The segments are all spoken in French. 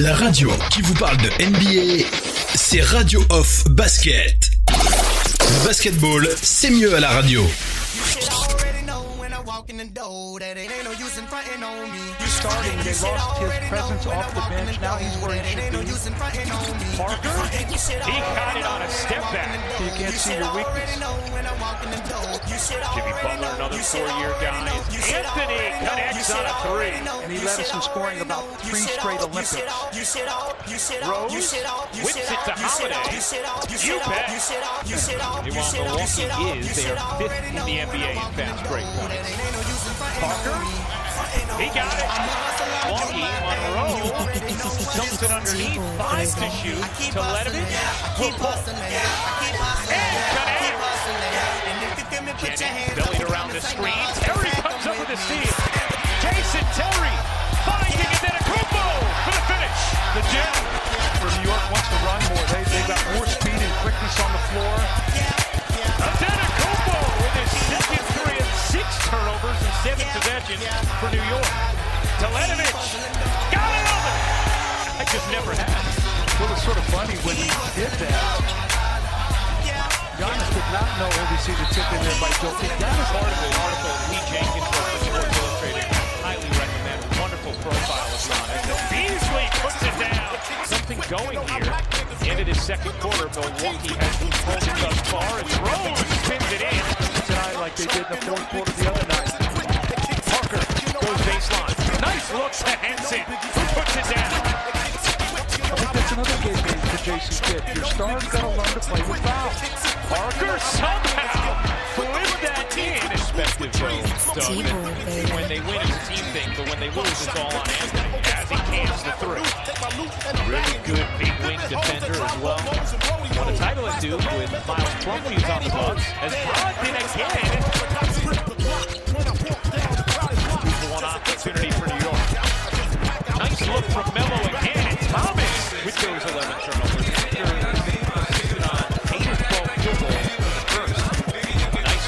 La radio qui vous parle de NBA, c'est Radio Off Basket. Le basketball, c'est mieux à la radio. Starting, they lost his presence off the bench. Now he's where he should be. Parker, he got it on a step back. You can't see your weakness. Jimmy Butler, another 4-year guy. Anthony connects on a three. And he led us in scoring about 3 straight Olympics. Rose whips it to Holiday. You bet. Meanwhile, Milwaukee is, they are 5th in the NBA in fast break points. Parker, he got it. Milwaukee, Monroe, dumps it underneath, 5 to shoot. Teletovic will pull. And connects. Jennings bellied around the screen. Terry comes up with a steal. Jason Terry finding Antetokounmpo for the finish. The gem for New York wants to run more. They've got more speed and quickness on the floor. Antetokounmpo with his second three and 6 turnovers and 7 possessions for New York. Teletovic got another. That just never happened. Well, it's sort of funny when he did that. Giannis did not know he received a tip in there by Jokic. That was part of an article Lee Jenkins wrote for Sports Illustrated. Highly recommend. Wonderful profile of Giannis. Beasley puts it down. Something going here. Ended his second quarter. Milwaukee has controlled it thus far. And Rose spins it in. Tonight, like they did in the fourth quarter the other night. Parker goes baseline. Nice look to Henson, who puts it down. I think that's another game for Jason Kidd. Your star's got to learn to play with fouls. Parker somehow flipped that in. Effective though, when they win it's a team thing, but when they lose it's all on Anthony as he cans the three. Really good big wing defender as well. Won a title at Duke with Miles Plumlee who's on the Bucks. As Brogdon again. 2-for-1 opportunity for New York. Nice look from Melo again. And Thomas with those 11 turnovers.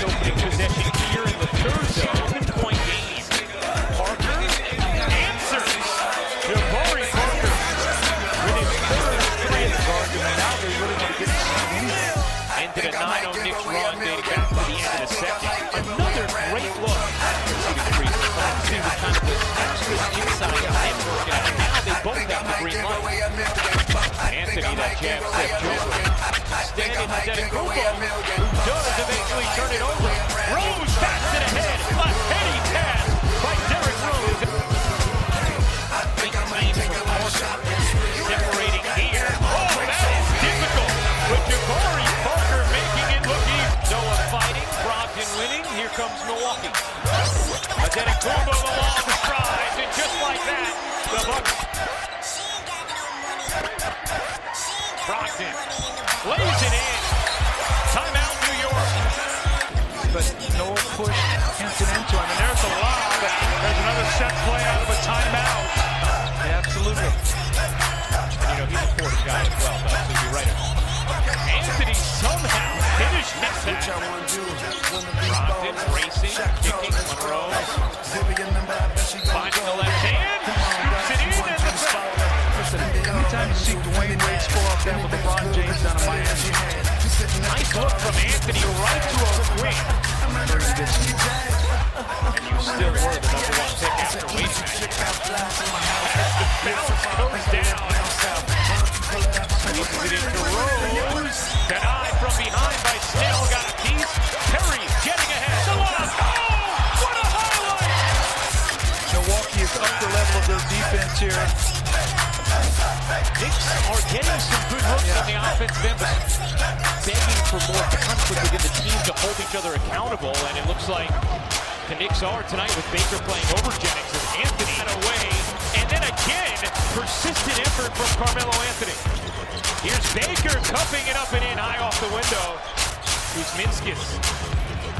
Opening possession here in the third zone. 7-point game. Parker answers. Jabari Parker with his third three in the argument. Now they really want to get it. Ended a 9-0 Knicks run dating back to the end of the second. Another great look. See what kind of the extra inside network. And now they both have the green light. Anthony, that jab step joker. Standing Antetokounmpo, who does eventually turn it over. Rose backs it ahead. A heady pass by Derrick Rose. Big team from Parker. Separating here. Oh, that is difficult. With Jabari Parker making it look easy. Noah fighting. Brogdon winning. Here comes Milwaukee. Antetokounmpo along the strides. And just like that, the Bucks. Brogdon lays it in. Timeout, New York. But Noah pushed Henson into him. And there's a lob. There's another set play out of a timeout. Yeah, absolutely. And, he's a fourth guy as well, though, so you're right at home. Anthony somehow finished that. Brogdon racing, kicking Monroe. Finding the left hand. Scoops it in and the foul. Anytime you see Dwayne Wade score up there with LeBron James down in Miami. Nice look from Anthony right to a wing. And you still were the number 1 pick after Wade. The bounce goes down. Looks it into Rose. Denied from behind by Snell. Got a piece. Terry getting ahead. The lob. Oh, what a highlight. Milwaukee is up the level of their defense here. Knicks are getting some good looks on the offensive end, but begging for more conflict within the team to hold each other accountable, and it looks like the Knicks are tonight with Baker playing over Jennings as Anthony got away, and then again, persistent effort from Carmelo Anthony. Here's Baker cupping it up and in high off the window. Kuzminskis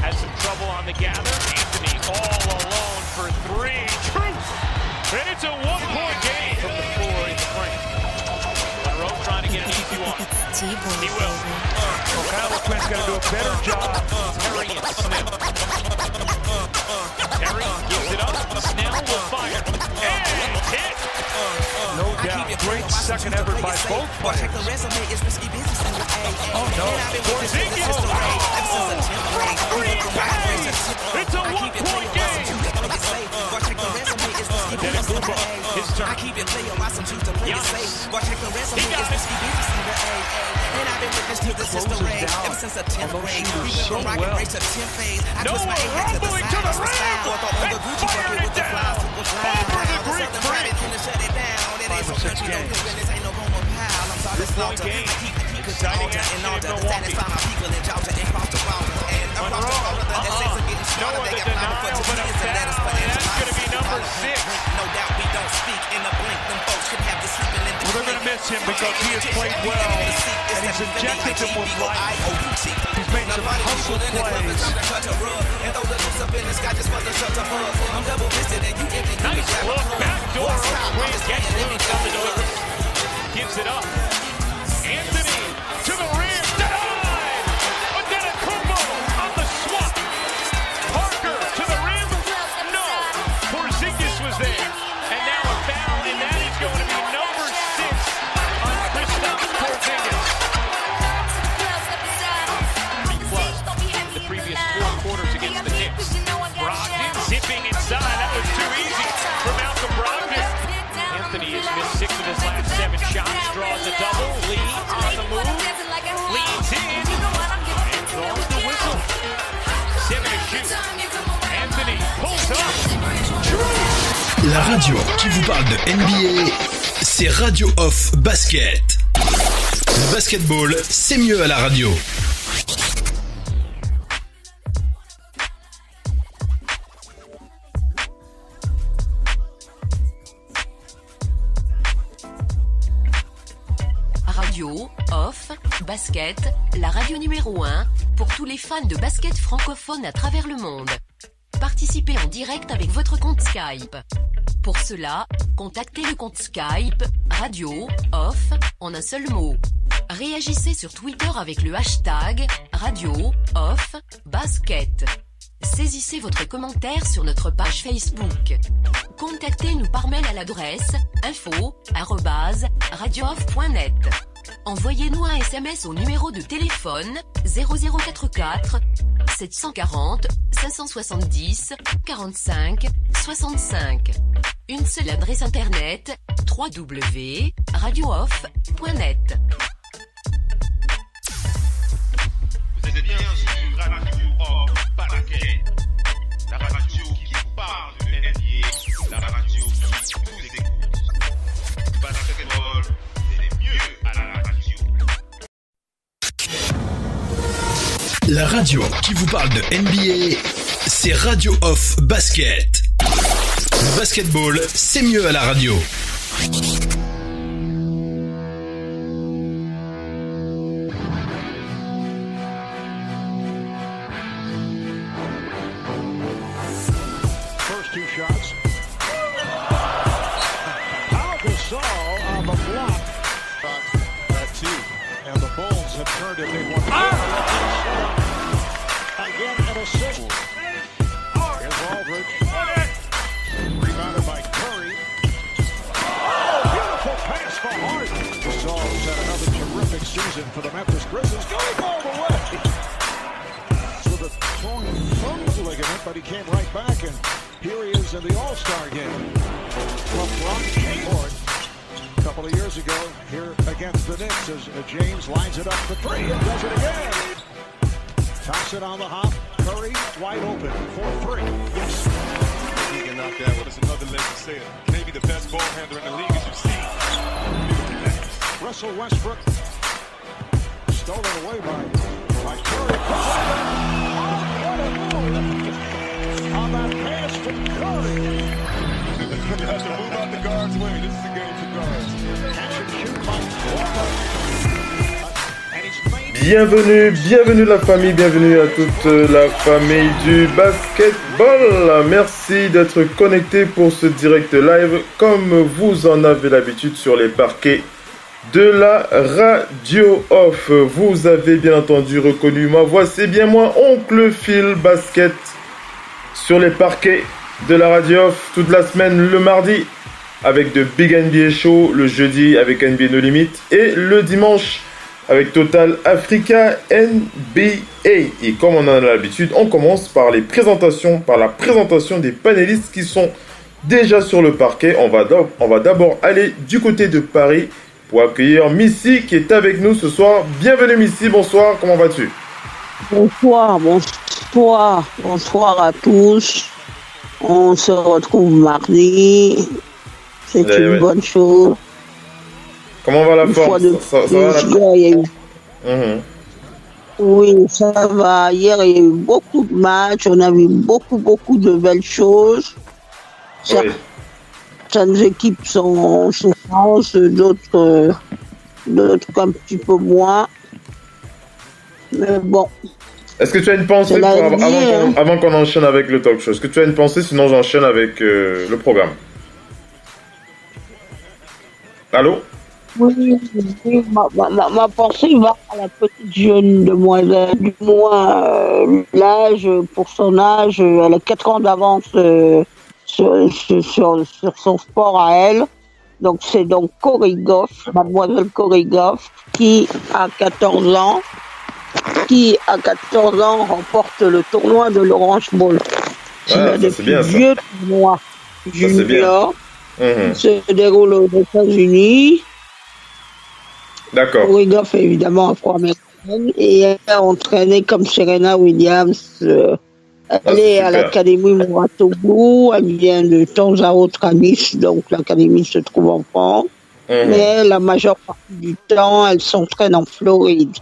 has some trouble on the gather. Anthony all alone for 3. Truth! And it's a 1-point game from the floor in the frame. Monroe trying to get an easy one. He will. Kyle Quinn's got to do a better job. Terry and Snell. Terry gives it up. Snell will fire. And hit. No doubt. Great an effort by both players. Oh no, Porzingis! It's a one-point game! Antetokounmpo, his turn. Giannis, he got it. Closes down on those shooters so well. Noah rumbling to the rim and fired it down over the Greek Freak. 5 or 6 games. 3-point game. Exciting action in Milwaukee. Monroe. Noah the denial, but a foul, and that's going to be number 6. Well, they're going to miss him because he has played well, and he's injected them with life. He's made some hustle plays. Nice look, backdoor. Quinn gets loose on the delivery. Gives it up. Anthony to the rim, denied! Antetokounmpo on the swap. Parker to the rim, no. Porzingis was there, and now a foul, and that is going to be number 6 on Kristaps Porzingis. 3+ the previous 4 quarters against the Knicks. Brogdon zipping inside, that was too easy for Malcolm Brogdon. Anthony has missed 6 of his last 7 shots, draws a double, leads on the move, leads in, and draws the whistle. 7 to shoot. Anthony pulls up. La radio qui vous parle de NBA, c'est Radio Off Basket. Le basketball, c'est mieux à la radio. Radio Off Basket, la radio numéro 1 pour tous les fans de basket francophone à travers le monde. Participez en direct avec votre compte Skype. Pour cela, contactez le compte Skype Radio Off en un seul mot. Réagissez sur Twitter avec le hashtag Radio Off Basket. Saisissez votre commentaire sur notre page Facebook. Contactez-nous par mail à l'adresse info@radiooff.net. Envoyez-nous un SMS au numéro de téléphone 0044 740 570 45 65. Une seule adresse internet www.radiooff.net. Vous êtes bien sur Radio Off Basket, la radio qui parle de NBA, la radio qui nous écoute. Basketball, c'est mieux à la radio. La radio qui vous parle de NBA, c'est Radio Off Basket. Le basketball, c'est mieux à la radio. First 2 shots. Pau Gasol on the block. That too. And the Bulls have turned it. They won. Again at a single. Here's Aldridge. Rebounded by Curry. Oh, beautiful pass for Harden. Gasol's had another terrific season for the Memphis Grizzlies. Going all the way. With a torn thumb ligament, but he came right back, and here he is in the All-Star game. LeBron James, a couple of years ago, here against the Knicks, as James lines it up for 3 and does it again. Toss it on the hop. Curry wide open for 3. Yes. He can knock that one. It's another leg to say it. Maybe the best ball handler in the league as you've seen. Russell Westbrook stolen away by Curry. What a move on that pass to Curry. You have to move out the guard's way. This is a game for guards. Catch and shoot by Walker. And he's made Bienvenue la famille, bienvenue à toute la famille du basketball. Merci d'être connecté pour ce direct live comme vous en avez l'habitude sur les parquets de la Radio Off. Vous avez bien entendu reconnu ma voix, c'est bien moi, Oncle Phil Basket, sur les parquets de la Radio Off toute la semaine le mardi avec de Big NBA Show, le jeudi avec NBA No Limit et le dimanche avec Total Africa NBA. Et comme on en a l'habitude, on commence par la présentation des panélistes qui sont déjà sur le parquet. On va d'abord aller du côté de Paris pour accueillir Missy qui est avec nous ce soir. Bienvenue Missy, bonsoir, comment vas-tu? Bonsoir à tous. On se retrouve mardi. C'est une bonne chose. Comment va la forme? Ça va Oui, ça va. Hier, il y a eu beaucoup de matchs. On a vu beaucoup de belles choses. Certaines équipes sont en souffrance, d'autres un petit peu moins. Mais bon. Est-ce que tu as une pensée avant qu'on enchaîne avec le talk show? Est-ce que tu as une pensée? Sinon, j'enchaîne avec le programme. Allô? Oui, ma pensée va à la petite jeune demoiselle. Du moins, l'âge, pour son âge, elle a 4 ans d'avance sur son sport à elle. Donc, c'est donc Corey Goff, mademoiselle Corey Goff, qui a 14 ans remporte le tournoi de l'Orange Bowl. C'est l'un des plus vieux tournois juniors qui se déroule aux États-Unis. D'accord. Corey Goff est évidemment afro-américaine et elle est entraînée comme Serena Williams. Elle est à l'Académie Mouratoglou. Elle vient de temps à autre à Nice, donc l'Académie se trouve en France. Mais la majeure partie du temps, elle s'entraîne en Floride.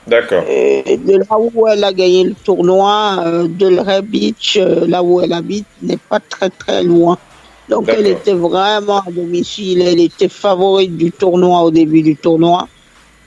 D'accord. De là où elle a gagné le tournoi, Delray Beach, là où elle habite, n'est pas très loin. Donc elle était vraiment à domicile, elle était favorite du tournoi au début du tournoi.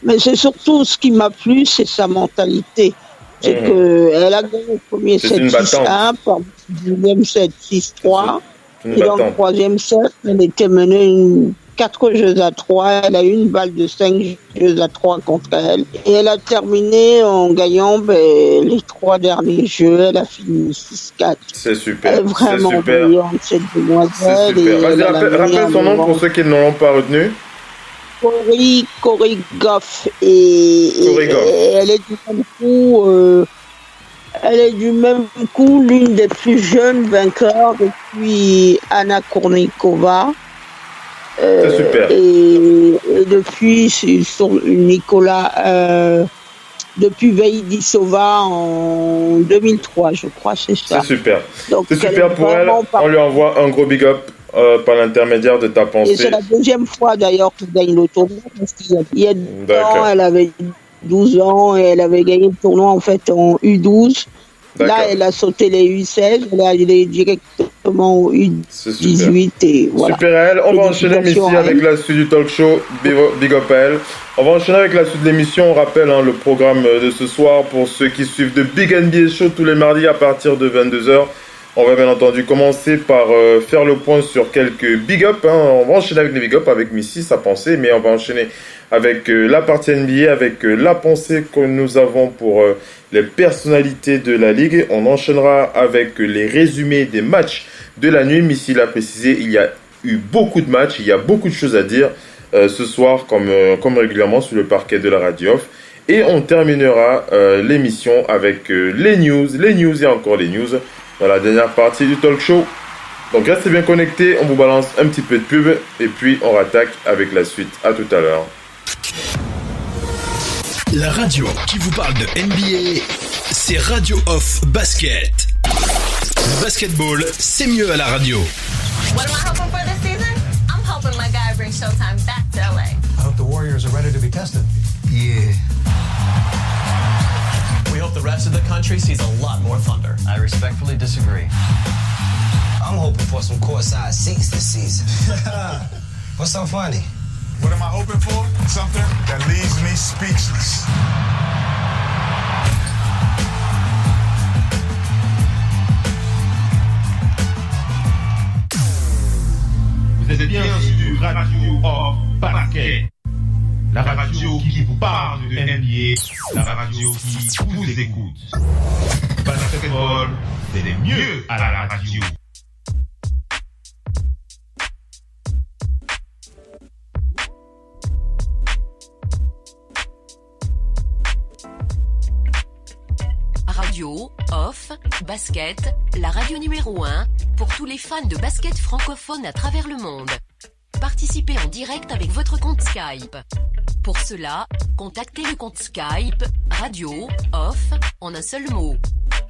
Mais c'est surtout ce qui m'a plu, c'est sa mentalité. C'est qu'elle a gagné le premier set 6-1, par le deuxième set 6-3. Et dans le troisième set, elle était menée 4 jeux à 3. Elle a eu une balle de 5 jeux à 3 contre elle. Et elle a terminé en gagnant les 3 derniers jeux. Elle a fini 6-4. C'est super. Elle est vraiment brillante, cette demoiselle. Vas-y, rappelle son nom pour ceux qui ne l'ont pas retenu. Corey Goff. Et elle est du même coup... elle est du même coup l'une des plus jeunes vainqueurs depuis Anna Kournikova. C'est super. Et depuis depuis Veidisova en 2003, je crois, c'est ça. C'est super. Donc, c'est super pour elle. On lui envoie un gros big up par l'intermédiaire de ta pensée. Et c'est la deuxième fois d'ailleurs qu'elle gagne le tournoi. Parce qu'il y a 2 ans, elle avait 12 ans et elle avait gagné le tournoi en fait en U12. Là, elle a sauté les U16, elle est allée directement au U18 et voilà. Super à elle. On va enchaîner ici avec la suite du talk show. Big up à elle. On va enchaîner avec la suite de l'émission. On rappelle le programme de ce soir pour ceux qui suivent de Big NBA Show tous les mardis à partir de 22h. On va bien entendu commencer par faire le point sur quelques big up. On va enchaîner avec les big up avec Missy, sa pensée, mais on va enchaîner avec la partie NBA, avec la pensée que nous avons pour les personnalités de la Ligue. On enchaînera avec les résumés des matchs de la nuit. Missy l'a précisé, il y a eu beaucoup de matchs, il y a beaucoup de choses à dire ce soir, comme régulièrement sur le parquet de la radio. Et on terminera l'émission avec les news et encore les news dans la dernière partie du talk show. Donc restez bien connectés, on vous balance un petit peu de pub et puis on rattaque avec la suite. À tout à l'heure. La radio qui vous parle de NBA, c'est Radio Off Basket. Le basketball, c'est mieux à la radio. What am I hoping for this season? I'm hoping my guy brings Showtime back to LA. I hope the Warriors are ready to be tested. Yeah. We hope the rest of the country sees a lot more Thunder. I respectfully disagree. I'm hoping for some courtside seats this season. What's so funny? What am I hoping for? Something that leaves me speechless. Vous êtes bien sur Radio Off Basket. La radio qui vous parle de NBA, la radio qui vous écoute. Basketball, c'est mieux à la radio. Radio, Off, Basket, la radio numéro 1, pour tous les fans de basket francophone à travers le monde. Participez en direct avec votre compte Skype. Pour cela, contactez le compte Skype, Radio, Off, en un seul mot.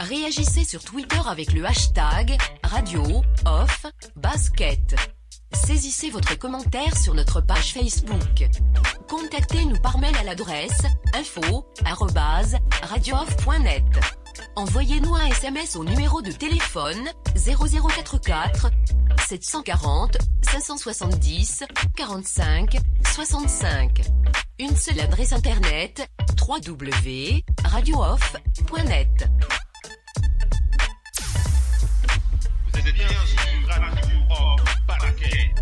Réagissez sur Twitter avec le hashtag Radio, Off, Basket. Saisissez votre commentaire sur notre page Facebook. Contactez-nous par mail à l'adresse info@radiooff.net. Envoyez-nous un SMS au numéro de téléphone 0044 740 570 45 65. Une seule adresse internet www.radiooff.net. Vous êtes bien sur Radio Off Basket,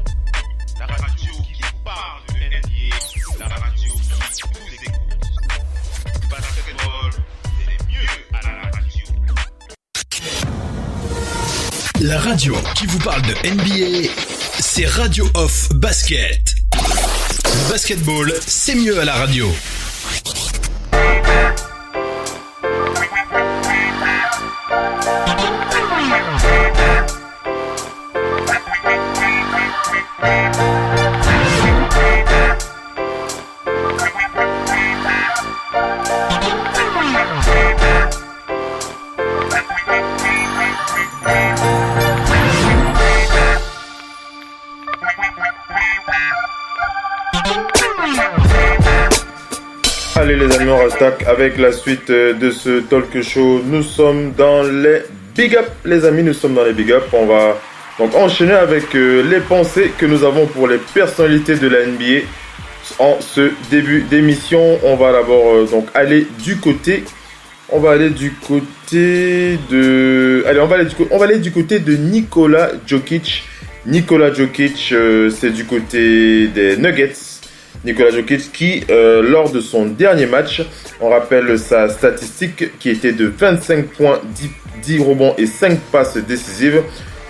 la radio qui vous parle de NBA, la radio qui vous écoute. Basketball, c'est mieux à la radio. La radio qui vous parle de NBA, c'est Radio Off Basket. Le basketball, c'est mieux à la radio. Allez les amis, on attaque avec la suite de ce talk show. Nous sommes dans les big up, les amis, nous sommes dans les big up. On va donc enchaîner avec les pensées que nous avons pour les personnalités de la NBA en ce début d'émission. On va d'abord donc aller du côté. On va aller du côté de. Allez, on va aller du côté de Nikola Jokic. Nikola Jokic, c'est du côté des Nuggets. Nikola Jokic qui, lors de son dernier match, on rappelle sa statistique qui était de 25 points, 10 rebonds et 5 passes décisives.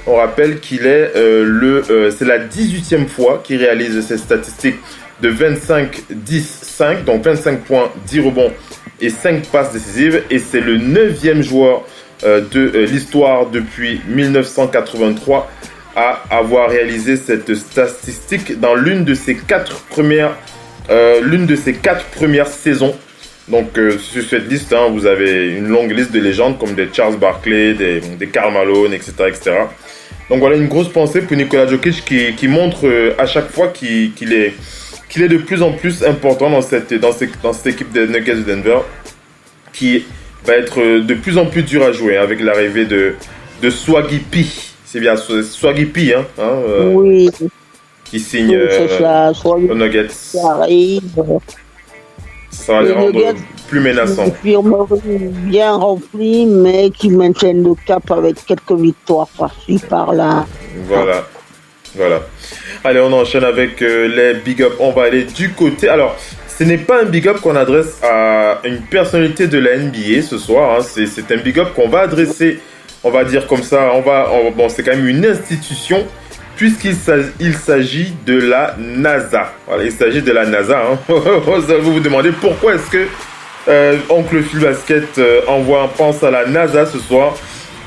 On rappelle qu'il est c'est la 18e fois qu'il réalise cette statistique de 25, 10, 5. Donc 25 points, 10 rebonds et 5 passes décisives. Et c'est le 9e joueur de l'histoire depuis 1983 à avoir réalisé cette statistique dans l'une de ses 4 premières saisons. Donc sur cette liste, hein, vous avez une longue liste de légendes comme des Charles Barkley, des Karl Malone, etc., etc. Donc voilà, une grosse pensée pour Nikola Jokic qui montre à chaque fois qu'il est de plus en plus important dans cette équipe des Nuggets de Denver, qui va être de plus en plus dur à jouer avec l'arrivée de Swaggy P. C'est bien Swaggy P, oui. Qui signe aux Nuggets. Ça arrive. Ça va les rendre plus menaçants. Une firmerie bien remplie, mais qui maintiennent le cap avec quelques victoires par-ci, par-là. Voilà. Allez, on enchaîne avec les big up. On va aller du côté. Alors, ce n'est pas un big up qu'on adresse à une personnalité de la NBA ce soir. Hein. C'est un big up qu'on va adresser. On va dire comme ça, bon, c'est quand même une institution, puisqu'il s'agit de la NASA. Voilà, il s'agit de la NASA. Hein. Vous vous demandez pourquoi est-ce que Oncle Phil Basket pense à la NASA ce soir.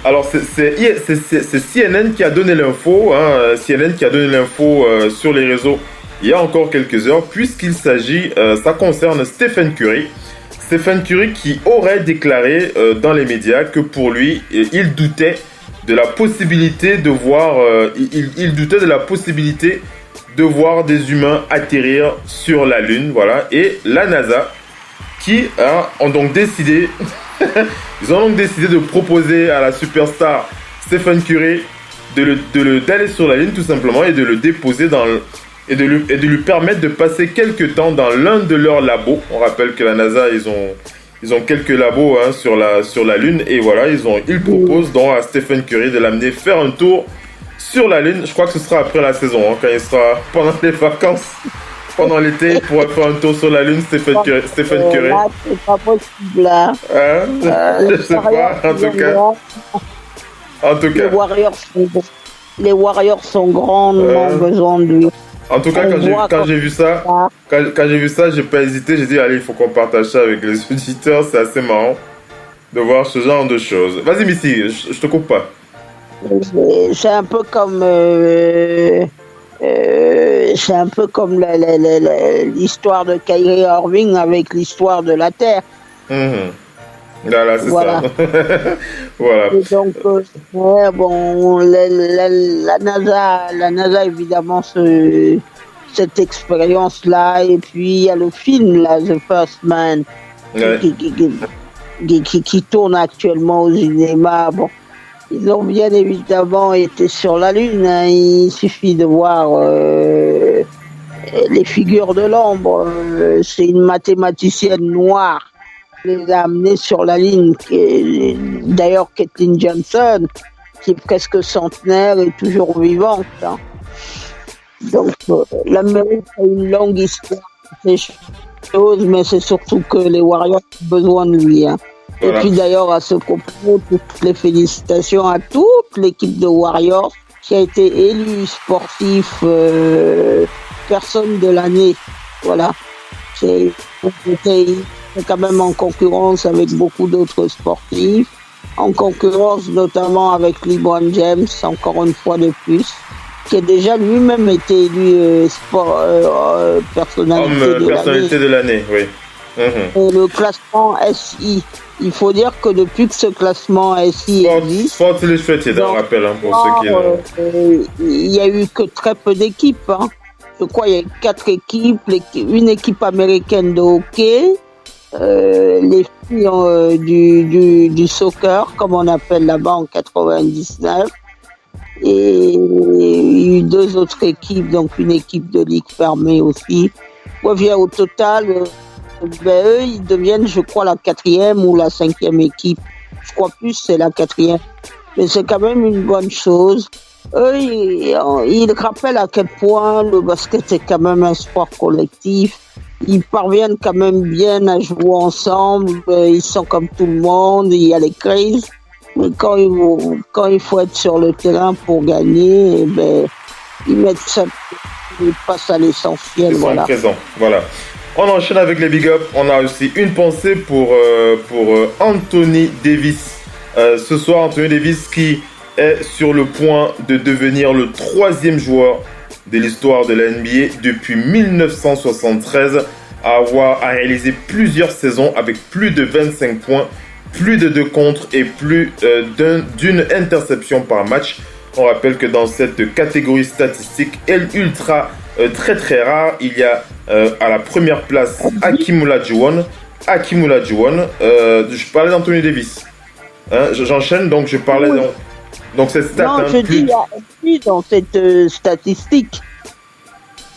Alors, c'est CNN qui a donné l'info, hein, CNN qui a donné l'info sur les réseaux il y a encore quelques heures, puisqu'il s'agit, ça concerne Stephen Curry. Stephen Curry qui aurait déclaré dans les médias que pour lui, il doutait de la possibilité de voir, des humains atterrir sur la Lune, voilà. Et la NASA qui ont donc décidé, de proposer à la superstar Stephen Curry d'aller sur la Lune tout simplement et de le déposer et de lui permettre de passer quelques temps dans l'un de leurs labos. On rappelle que la NASA, ils ont quelques labos sur la Lune. Et voilà, ils proposent donc à Stephen Curry de l'amener faire un tour sur la Lune. Je crois que ce sera après la saison, quand il sera pendant les vacances, pendant l'été, il pourra faire un tour sur la Lune, Stephen Curry. Là, c'est pas possible, là. Je sais pas, en tout cas. Les Warriors sont grandement besoin de lui. En tout cas, quand j'ai vu ça, j'ai pas hésité. J'ai dit, allez, il faut qu'on partage ça avec les auditeurs. C'est assez marrant. de voir ce genre de choses. Vas-y, Missy, je te coupe pas. C'est un peu comme l'histoire de Kyrie Irving avec l'histoire de la Terre. Voilà, c'est ça. Voilà. Et donc, la NASA évidemment, cette expérience-là, et puis il y a le film, là, The First Man, qui tourne actuellement au cinéma. Bon, ils ont bien évidemment été sur la Lune, hein. Il suffit de voir les figures de l'ombre. C'est une mathématicienne noire qui les a amenés sur la Lune. D'ailleurs, Kathleen Johnson, qui est presque centenaire, est toujours vivante. Hein. Donc, l'Amérique a une longue histoire de ces choses, mais c'est surtout que les Warriors ont besoin de lui. Hein. Voilà. Et puis d'ailleurs, à ce propos, toutes les félicitations à toute l'équipe de Warriors qui a été élue sportif personne de l'année. Voilà. C'est quand même en concurrence avec beaucoup d'autres sportifs, en concurrence notamment avec LeBron James, encore une fois de plus, qui a déjà lui-même été élu personnalité de l'année. Oui. Et le classement SI. Il faut dire que depuis que ce classement SI existe, Sports Illustrated, on rappelle, hein, pour ceux qui... il n'y a eu que très peu d'équipes. Hein. Je crois qu'il y a 4 équipes, une équipe américaine de hockey, les filles du soccer, comme on appelle là-bas en 99, et il y a eu 2 autres équipes, donc une équipe de ligue fermée aussi. Revient au total, eux, ils deviennent, je crois, la 4e ou la 5e équipe. Je crois plus c'est la 4e. Mais c'est quand même une bonne chose. Eux, ils rappellent à quel point le basket est quand même un sport collectif. Ils parviennent quand même bien à jouer ensemble. Ils sont comme tout le monde. Il y a les crises. Mais quand il faut être sur le terrain pour gagner, eh ben, ils mettent ça, ils passent à l'essentiel. Ils sont présents, voilà. On enchaîne avec les big ups. On a aussi une pensée pour Anthony Davis. Ce soir, Anthony Davis qui est sur le point de devenir le 3e joueur de l'histoire de la NBA depuis 1973 à réaliser plusieurs saisons avec plus de 25 points, plus de 2 contres et plus d'une interception par match. On rappelle que dans cette catégorie statistique ultra très très rare, il y a à la première place Hakeem Olajuwon. Je parlais d'Anthony Davis. Hein, j'enchaîne, donc je parlais donc cette stat. Non, je dis il y a Embiid dans cette statistique.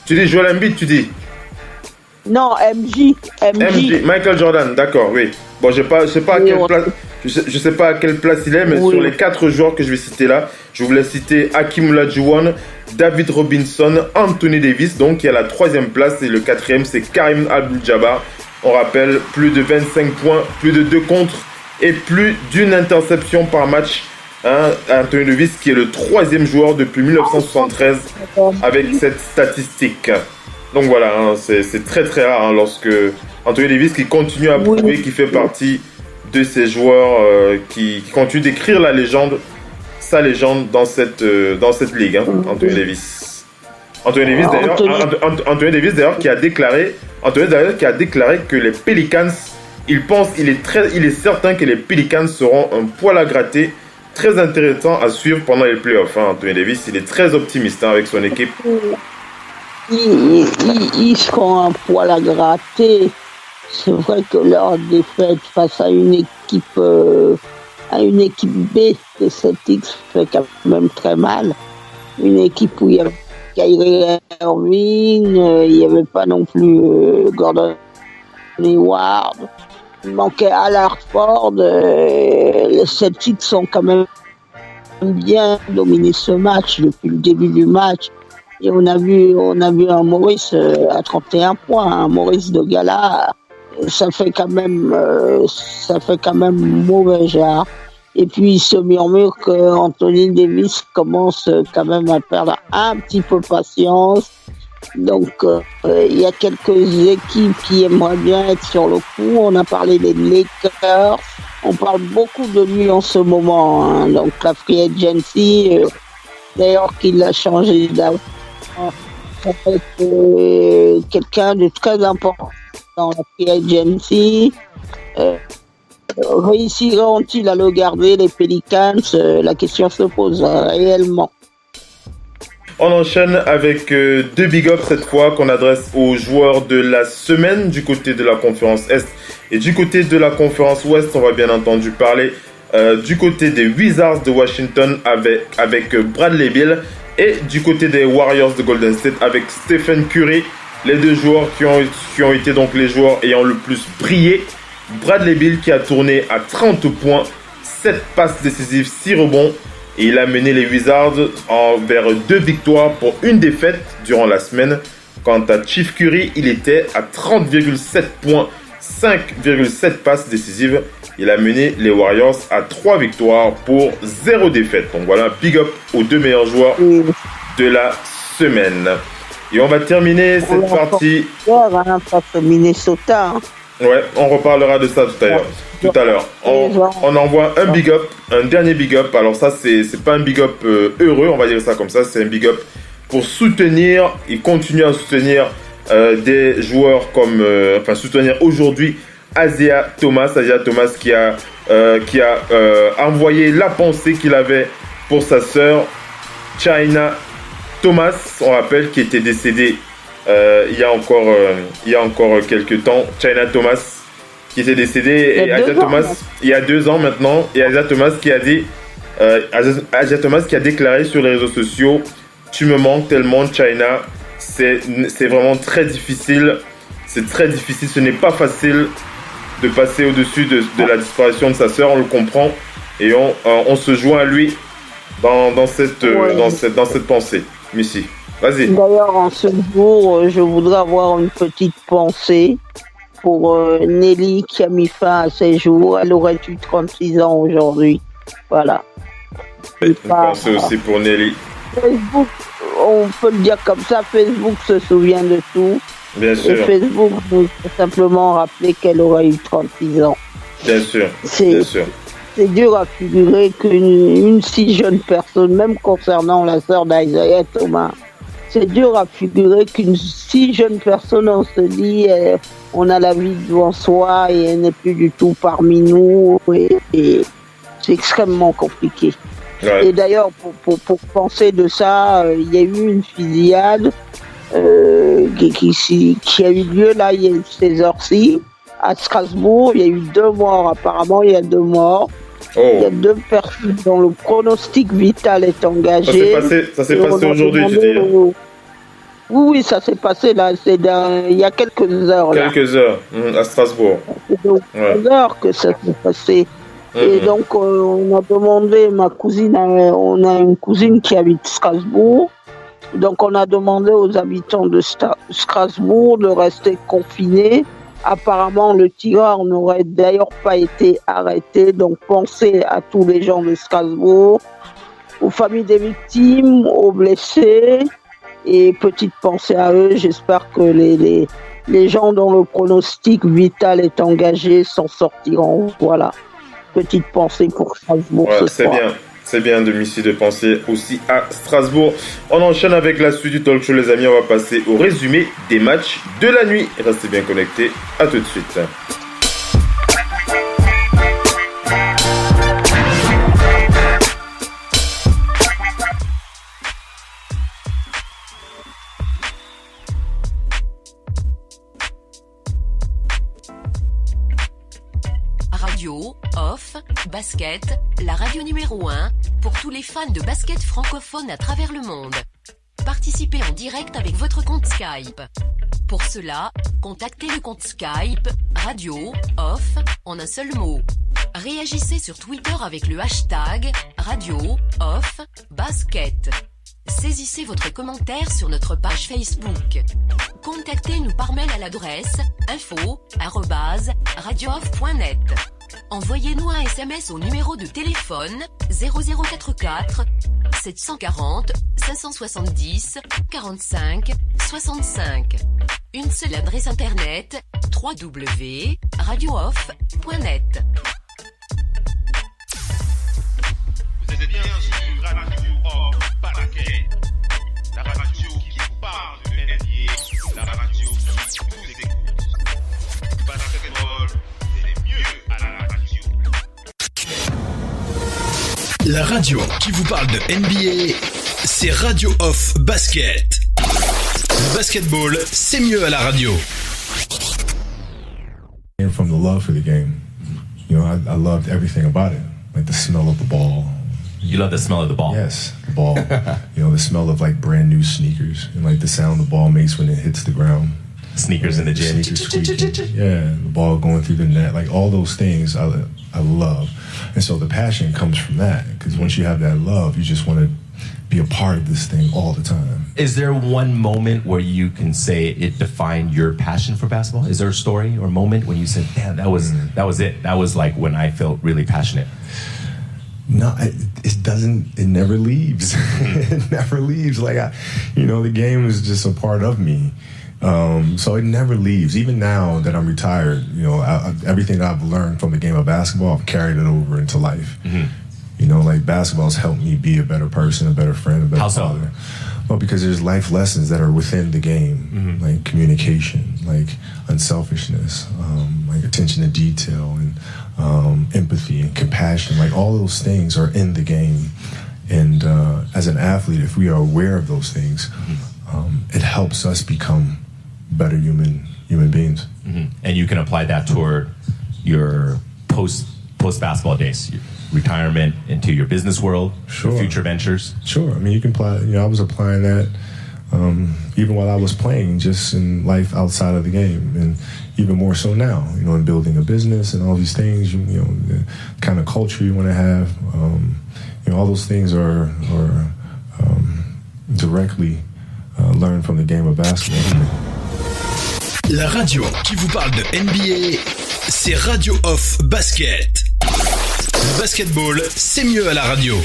Tu dis Joel Embiid, tu dis? Non, MJ. Michael Jordan, d'accord, oui. Bon, je sais pas à quelle place. Je sais pas à quelle place il est, mais sur les 4 joueurs que je vais citer là, je voulais citer Hakeem Olajuwon, David Robinson, Anthony Davis, donc qui est à la 3e place, et le 4e c'est Kareem Abdul-Jabbar. On rappelle, plus de 25 points, plus de 2 contres et plus d'une interception par match. Hein, Anthony Davis qui est le 3e joueur depuis 1973 avec cette statistique. Donc voilà, hein, c'est très très rare hein, lorsque Anthony Davis qui continue à prouver qu'il fait partie de ces joueurs qui continuent d'écrire sa légende dans cette ligue, hein, Anthony Davis. Anthony Davis d'ailleurs qui a déclaré que les Pelicans, il est certain que les Pelicans seront un poil à gratter, très intéressant à suivre pendant les playoffs. Hein. Anthony Davis, il est très optimiste hein, avec son équipe. Ils seront un poil à gratter. C'est vrai que leur défaite face à une équipe B des Celtics fait quand même très mal. Une équipe où il y avait Kyrie Irving, il n'y avait pas non plus Gordon Hayward. Il manquait Al Horford. Les Celtics ont quand même bien dominé ce match depuis le début du match. Et on a vu un Maurice à 31 points, un Maurice de Gala. Ça fait quand même mauvais genre. Et puis il se murmure que Anthony Davis commence quand même à perdre un petit peu patience. Donc il y a quelques équipes qui aimeraient bien être sur le coup. On a parlé des Lakers, On parle beaucoup de lui en ce moment. Hein. Donc la free agency, d'ailleurs qu'il a changé d'avant. Ça peut être quelqu'un de très important dans la free agency. Réussiront-ils à le garder, les Pelicans? La question se pose réellement. On enchaîne avec deux big ups cette fois qu'on adresse aux joueurs de la semaine du côté de la conférence Est et du côté de la conférence Ouest. On va bien entendu parler du côté des Wizards de Washington avec Bradley Beal et du côté des Warriors de Golden State avec Stephen Curry. Les deux joueurs qui ont été donc les joueurs ayant le plus brillé. Bradley Beal qui a tourné à 30 points, 7 passes décisives, 6 rebonds. Et il a mené les Wizards vers 2 victoires pour une défaite durant la semaine. Quant à Steph Curry, il était à 30,7 points, 5,7 passes décisives. Il a mené les Warriors à 3 victoires pour 0 défaite. Donc voilà, big up aux 2 meilleurs joueurs de la semaine. Et on va terminer cette partie. Face Minnesota. Ouais, on reparlera de ça tout à l'heure. On envoie un big up, un dernier big up. Alors ça, c'est pas un big up heureux, on va dire ça comme ça. C'est un big up pour soutenir et continuer à soutenir des joueurs comme... soutenir aujourd'hui Isaiah Thomas qui a envoyé la pensée qu'il avait pour sa sœur China Thomas, on rappelle, qui était décédée il y a encore quelques temps. China Thomas qui était décédée et Isaiah Thomas il y a 2 ans maintenant, et Isaiah Thomas qui a dit Isaiah Thomas qui a déclaré sur les réseaux sociaux: tu me manques tellement, China, c'est vraiment très difficile, ce n'est pas facile de passer au-dessus de la disparition de sa sœur, on le comprend et on se joint à lui dans cette pensée. Missy, vas-y. D'ailleurs, en ce jour, je voudrais avoir une petite pensée pour Nelly qui a mis fin à ses jours. Elle aurait eu 36 ans aujourd'hui. Voilà. Une pensée aussi pour Nelly. Facebook, on peut le dire comme ça, Facebook se souvient de tout. Bien sûr. Et Facebook nous a simplement rappelé qu'elle aurait eu 36 ans. Bien sûr. C'est dur à figurer qu'une si jeune personne, même concernant la sœur d'Isaiah Thomas, c'est dur à figurer qu'une si jeune personne, on se dit, on a la vie devant soi et elle n'est plus du tout parmi nous. Et c'est extrêmement compliqué. Ouais. Et d'ailleurs, pour penser de ça, il y a eu une fusillade qui a eu lieu là, il y a ces heures-ci, à Strasbourg. Il y a eu 2 morts, apparemment, il y a 2 morts. Oh. Il y a 2 personnes dont le pronostic vital est engagé. Ça s'est passé aujourd'hui, tu dis. Oui, ça s'est passé là, il y a quelques heures. Quelques heures, à Strasbourg. C'est quelques heures que ça s'est passé. Et donc, on a demandé, ma cousine, on a une cousine qui habite Strasbourg. Donc, on a demandé aux habitants de Strasbourg de rester confinés. Apparemment, le tireur n'aurait d'ailleurs pas été arrêté. Donc, pensez à tous les gens de Strasbourg, aux familles des victimes, aux blessés. Et petite pensée à eux. J'espère que les gens dont le pronostic vital est engagé s'en sortiront. Voilà. Petite pensée pour Strasbourg ce soir. C'est bien de penser aussi à Strasbourg. On enchaîne avec la suite du talk show, les amis. On va passer au résumé des matchs de la nuit. Restez bien connectés. À tout de suite. Radio, off, basket, la radio numéro 1 pour tous les fans de basket francophone à travers le monde. Participez en direct avec votre compte Skype. Pour cela, contactez le compte Skype Radio, off, en un seul mot. Réagissez sur Twitter avec le hashtag Radio, off, basket. Saisissez votre commentaire sur notre page Facebook. Contactez-nous par mail à l'adresse info@radiooff.net. Envoyez-nous un SMS au numéro de téléphone 0044 740 570 45 65. Une seule adresse internet www.radiooff.net. La radio qui vous parle de NBA, c'est Radio Off Basket. Le basketball, c'est mieux à la radio. And from the love for the game, you know, I loved everything about it, like the smell of the ball. You love the smell of the ball? Yes, the ball. You know, the smell of like brand new sneakers and like the sound the ball makes when it hits the ground. Sneakers in the gym. Sneakers squeaking. Yeah, the ball going through the net, like all those things I love. And so the passion comes from that, because once you have that love, you just want to be a part of this thing all the time. Is there one moment where you can say it defined your passion for basketball? Is there a story or moment when you said, damn, that was it. That was like when I felt really passionate. No, it never leaves. It never leaves. Like, the game is just a part of me. So it never leaves. Even now that I'm retired, everything that I've learned from the game of basketball, I've carried it over into life. Mm-hmm. Like basketball's helped me be a better person, a better friend, a better father. Well, because there's life lessons that are within the game, mm-hmm. like communication, like unselfishness, like attention to detail, and empathy and compassion. Like all those things are in the game. And as an athlete, if we are aware of those things, it helps us become better human beings. Mm-hmm. And you can apply that toward your post basketball days, your retirement, into your business world, sure. Your future ventures. Sure. I mean, you can apply. I was applying that even while I was playing, just in life outside of the game, and even more so now. In building a business and all these things. The kind of culture you want to have. All those things are directly learned from the game of basketball. La radio qui vous parle de NBA, c'est Radio Off Basket. Le basketball, c'est mieux à la radio.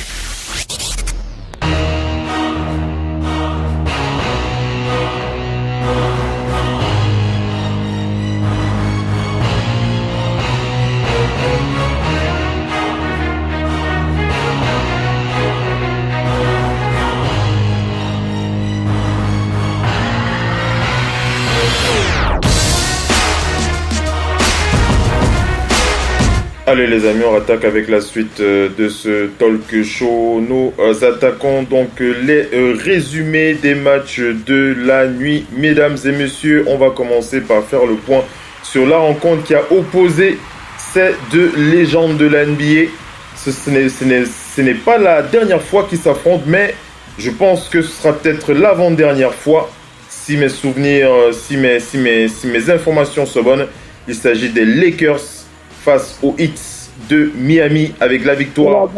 Allez les amis, on attaque avec la suite de ce talk show. Nous attaquons donc les résumés des matchs de la nuit. Mesdames et messieurs, on va commencer par faire le point sur la rencontre qui a opposé ces deux légendes de la NBA. Ce n'est pas la dernière fois qu'ils s'affrontent, mais je pense que ce sera peut-être l'avant-dernière fois. Si mes souvenirs, si mes informations sont bonnes, il s'agit des Lakers face aux Heat de Miami avec la victoire.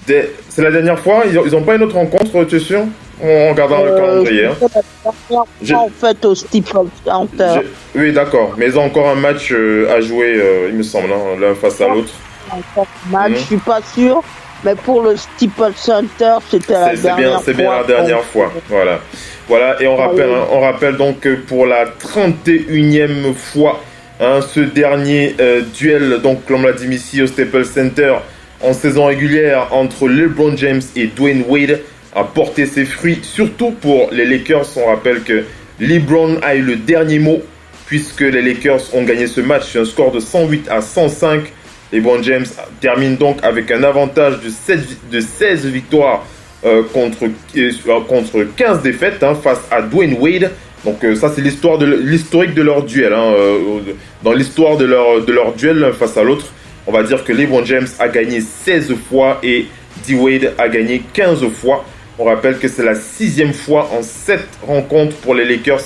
C'est la dernière fois. Ils n'ont pas une autre rencontre, tu es sûr? En regardant le calendrier. En fait, au Staples Center. Oui, d'accord. Mais ils ont encore un match à jouer, il me semble, l'un face à l'autre. Je suis pas sûr. Mais pour le Staples Center, c'était la dernière fois. C'est bien la dernière fois. Voilà. Et on rappelle donc que pour la 31e fois, ce dernier duel, donc comme on l'a dit ici au Staples Center, en saison régulière entre LeBron James et Dwayne Wade, a porté ses fruits, surtout pour les Lakers. On rappelle que LeBron a eu le dernier mot, puisque les Lakers ont gagné ce match sur un score de 108-105. LeBron James termine donc avec un avantage de 16 victoires contre 15 défaites face à Dwayne Wade. Donc ça c'est l'historique de leur duel. Dans l'histoire de leur duel l'un face à l'autre, on va dire que LeBron James a gagné 16 fois et D-Wade a gagné 15 fois. On rappelle que c'est la 6e fois en 7 rencontres pour les Lakers.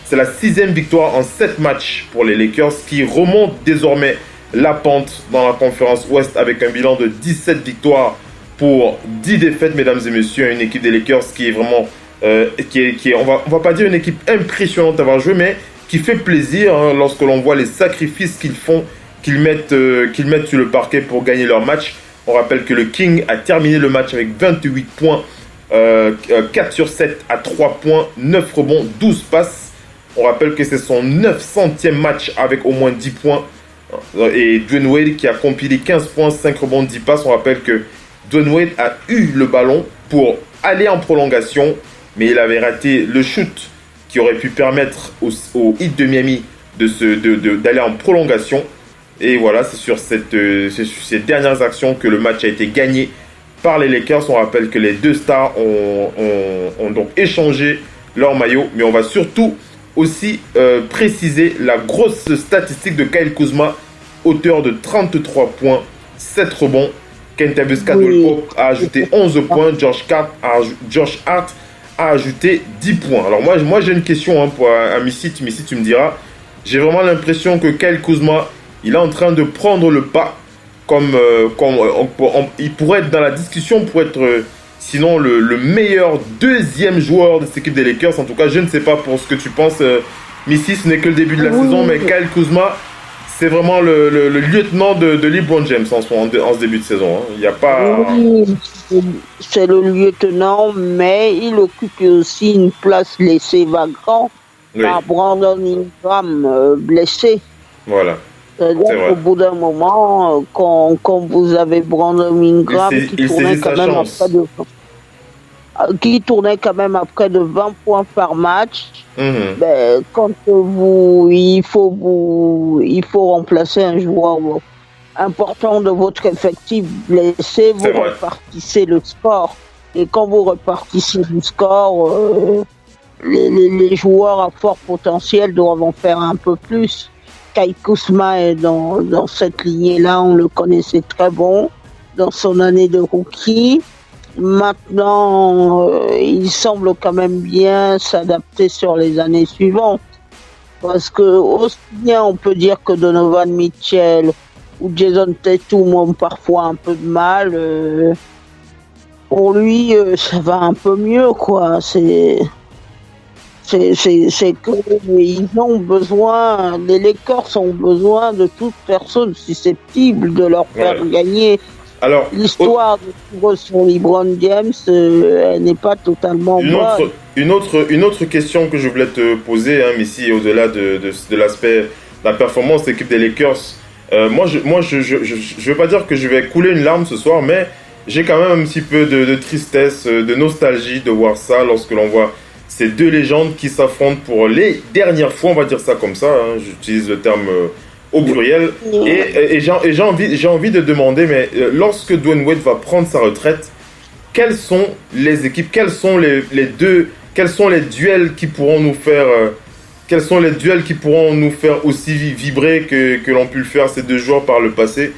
C'est la 6e victoire en 7 matchs pour les Lakers, qui remontent désormais la pente dans la conférence Ouest avec un bilan de 17 victoires pour 10 défaites, mesdames et messieurs. Une équipe des Lakers qui est vraiment... on va pas dire une équipe impressionnante à avoir joué, mais qui fait plaisir lorsque l'on voit les sacrifices qu'ils mettent sur le parquet pour gagner leur match. On rappelle que le King a terminé le match avec 28 points, 4 sur 7 à 3 points, 9 rebonds, 12 passes. On rappelle que c'est son 900e match avec au moins 10 points. Et Dwayne Wade qui a compilé 15 points, 5 rebonds, 10 passes. On rappelle que Dwayne Wade a eu le ballon pour aller en prolongation, mais il avait raté le shoot qui aurait pu permettre au Heat de Miami d'aller en prolongation. Et voilà, c'est sur ces dernières actions que le match a été gagné par les Lakers. On rappelle que les deux stars ont donc échangé leur maillot, mais on va surtout aussi préciser la grosse statistique de Kyle Kuzma, auteur de 33 points, 7 rebonds. Kentavious Caldwell-Pope a ajouté 11 points, Josh Hart a ajouté 10 points. Alors moi j'ai une question à Missy, tu me diras, j'ai vraiment l'impression que Kyle Kuzma, il est en train de prendre le pas, il pourrait être dans la discussion pour être sinon le meilleur deuxième joueur de cette équipe des Lakers. En tout cas, je ne sais pas pour ce que tu penses, Missy, ce n'est que le début de la saison, mais Kyle Kuzma, c'est vraiment le lieutenant de LeBron James en ce début de saison. Il n'y a pas... Oui, c'est le lieutenant, mais il occupe aussi une place laissée vagrant par Brandon Ingram, blessé. Voilà. C'est-à-dire qu'au bout d'un moment, quand vous avez Brandon Ingram qui tournait quand même à près de 20 points par match, ben, quand il faut remplacer un joueur important de votre effectif blessé, vous repartissez le score. Et quand vous repartissez le score, les joueurs à fort potentiel doivent en faire un peu plus. Kyle Kuzma est dans cette lignée-là, on le connaissait très bon dans son année de rookie. Maintenant, il semble quand même bien s'adapter sur les années suivantes. Parce que aussi bien on peut dire que Donovan Mitchell ou Jason Tatum ont parfois un peu de mal. Pour lui, ça va un peu mieux, quoi. C'est qu'ils ont besoin, les Lakers ont besoin de toute personne susceptible de leur faire gagner. Alors, l'histoire de sur LeBron James, elle n'est pas totalement bonne. Une autre question que je voulais te poser, Missy, au-delà de l'aspect de la performance de l'équipe des Lakers, moi je veux pas dire que je vais couler une larme ce soir, mais j'ai quand même un petit peu de tristesse, de nostalgie de voir ça lorsque l'on voit ces deux légendes qui s'affrontent pour les dernières fois, on va dire ça comme ça, j'utilise le terme au pluriel, et j'ai envie de demander, mais lorsque Dwayne Wade va prendre sa retraite, quelles sont les équipes, quels sont les duels qui pourront nous faire aussi vibrer que l'ont pu le faire ces deux joueurs par le passé.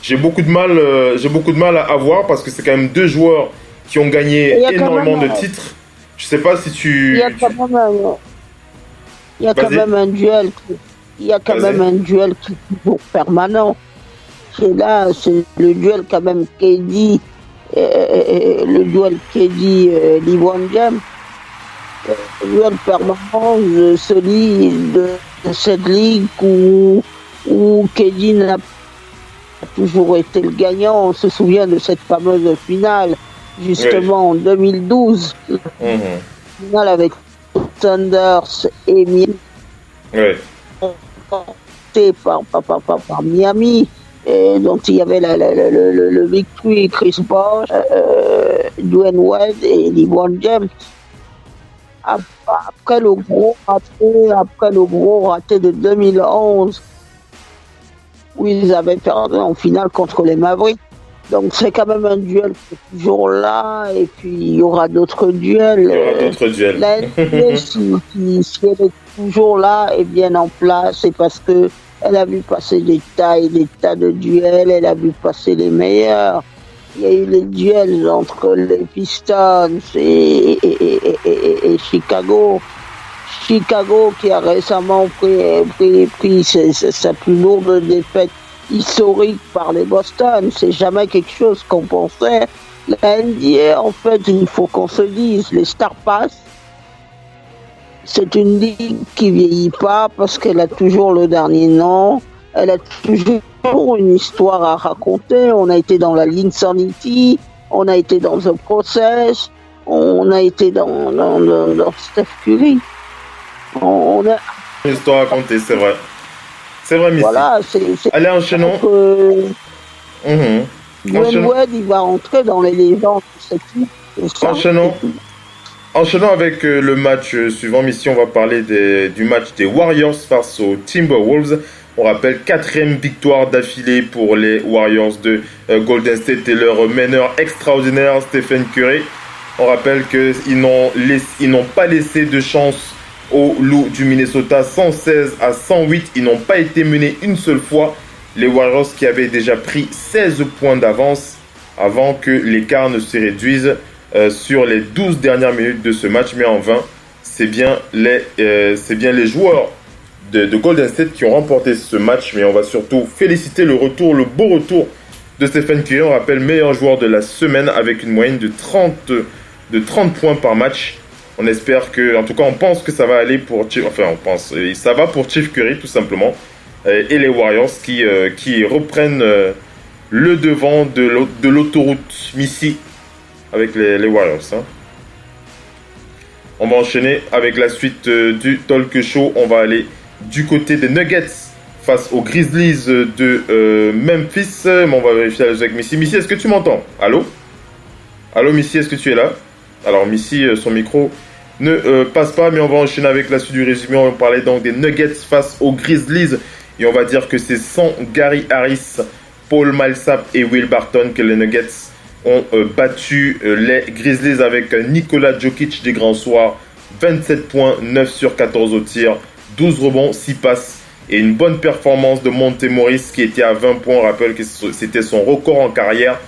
J'ai beaucoup de mal à voir parce que c'est quand même deux joueurs qui ont gagné énormément de titres. Je sais pas si tu... Il y a quand même un duel. Il y a quand même un duel qui est toujours permanent. C'est le duel quand même KD, le duel KD-LeBron James. Le duel permanent de cette ligue où KD n'a toujours été le gagnant. On se souvient de cette fameuse finale. Justement en 2012, finale avec Thunders et Miami, par Miami, et dont il y avait le victory Chris Bosh, Dwayne Wade et LeBron James. Après le gros raté de 2011, où ils avaient perdu en finale contre les Mavericks. Donc c'est quand même un duel qui est toujours là, et puis il y aura d'autres duels. La NBA, si elle est toujours là et bien en place, c'est parce que elle a vu passer des tas et des tas de duels, elle a vu passer les meilleurs. Il y a eu les duels entre les Pistons et Chicago. Chicago qui a récemment pris sa plus lourde défaite historique par les Boston. C'est jamais quelque chose qu'on pensait. La NBA, en fait, il faut qu'on se dise, les stars passent. C'est une ligue qui vieillit pas parce qu'elle a toujours le dernier nom. Elle a toujours une histoire à raconter. On a été dans la Linsanity, on a été dans The Process, on a été dans Steph Curry. On a une histoire à raconter, c'est vrai. C'est vrai, Missy. Voilà, allez, enchaînons. Dwayne Wade, il va entrer dans les légendes de cette ligue. Enchaînons avec le match suivant. Ici, on va parler du match des Warriors face aux Timberwolves. On rappelle 4e victoire d'affilée pour les Warriors de Golden State et leur meneur extraordinaire Stephen Curry. On rappelle qu'ils n'ont pas laissé de chance aux Loups du Minnesota, 116 à 108. Ils n'ont pas été menés une seule fois. Les Warriors qui avaient déjà pris 16 points d'avance avant que l'écart ne se réduise sur les 12 dernières minutes de ce match. Mais en vain, c'est bien les joueurs de Golden State qui ont remporté ce match. Mais on va surtout féliciter le beau retour de Stephen Curry. On rappelle meilleur joueur de la semaine avec une moyenne de 30 points par match. On espère en tout cas, on pense que ça va aller pour ça va pour Steph Curry tout simplement. Et les Warriors qui reprennent le devant de l'autoroute Missy avec les Warriors. Hein. On va enchaîner avec la suite du talk show. On va aller du côté des Nuggets face aux Grizzlies de Memphis. Mais on va vérifier avec Missy. Missy, est-ce que tu m'entends? Allô? Allô Missy, est-ce que tu es là? Alors Missy, son micro ne passe pas, mais on va enchaîner avec la suite du résumé. On va parler donc des Nuggets face aux Grizzlies. Et on va dire que c'est sans Gary Harris, Paul Millsap et Will Barton que les Nuggets ont battu les Grizzlies avec Nikola Jokic des grands soirs. 27 points, 9 sur 14 au tir, 12 rebonds, 6 passes et une bonne performance de Monte Morris qui était à 20 points. On rappelle que c'était son record en carrière.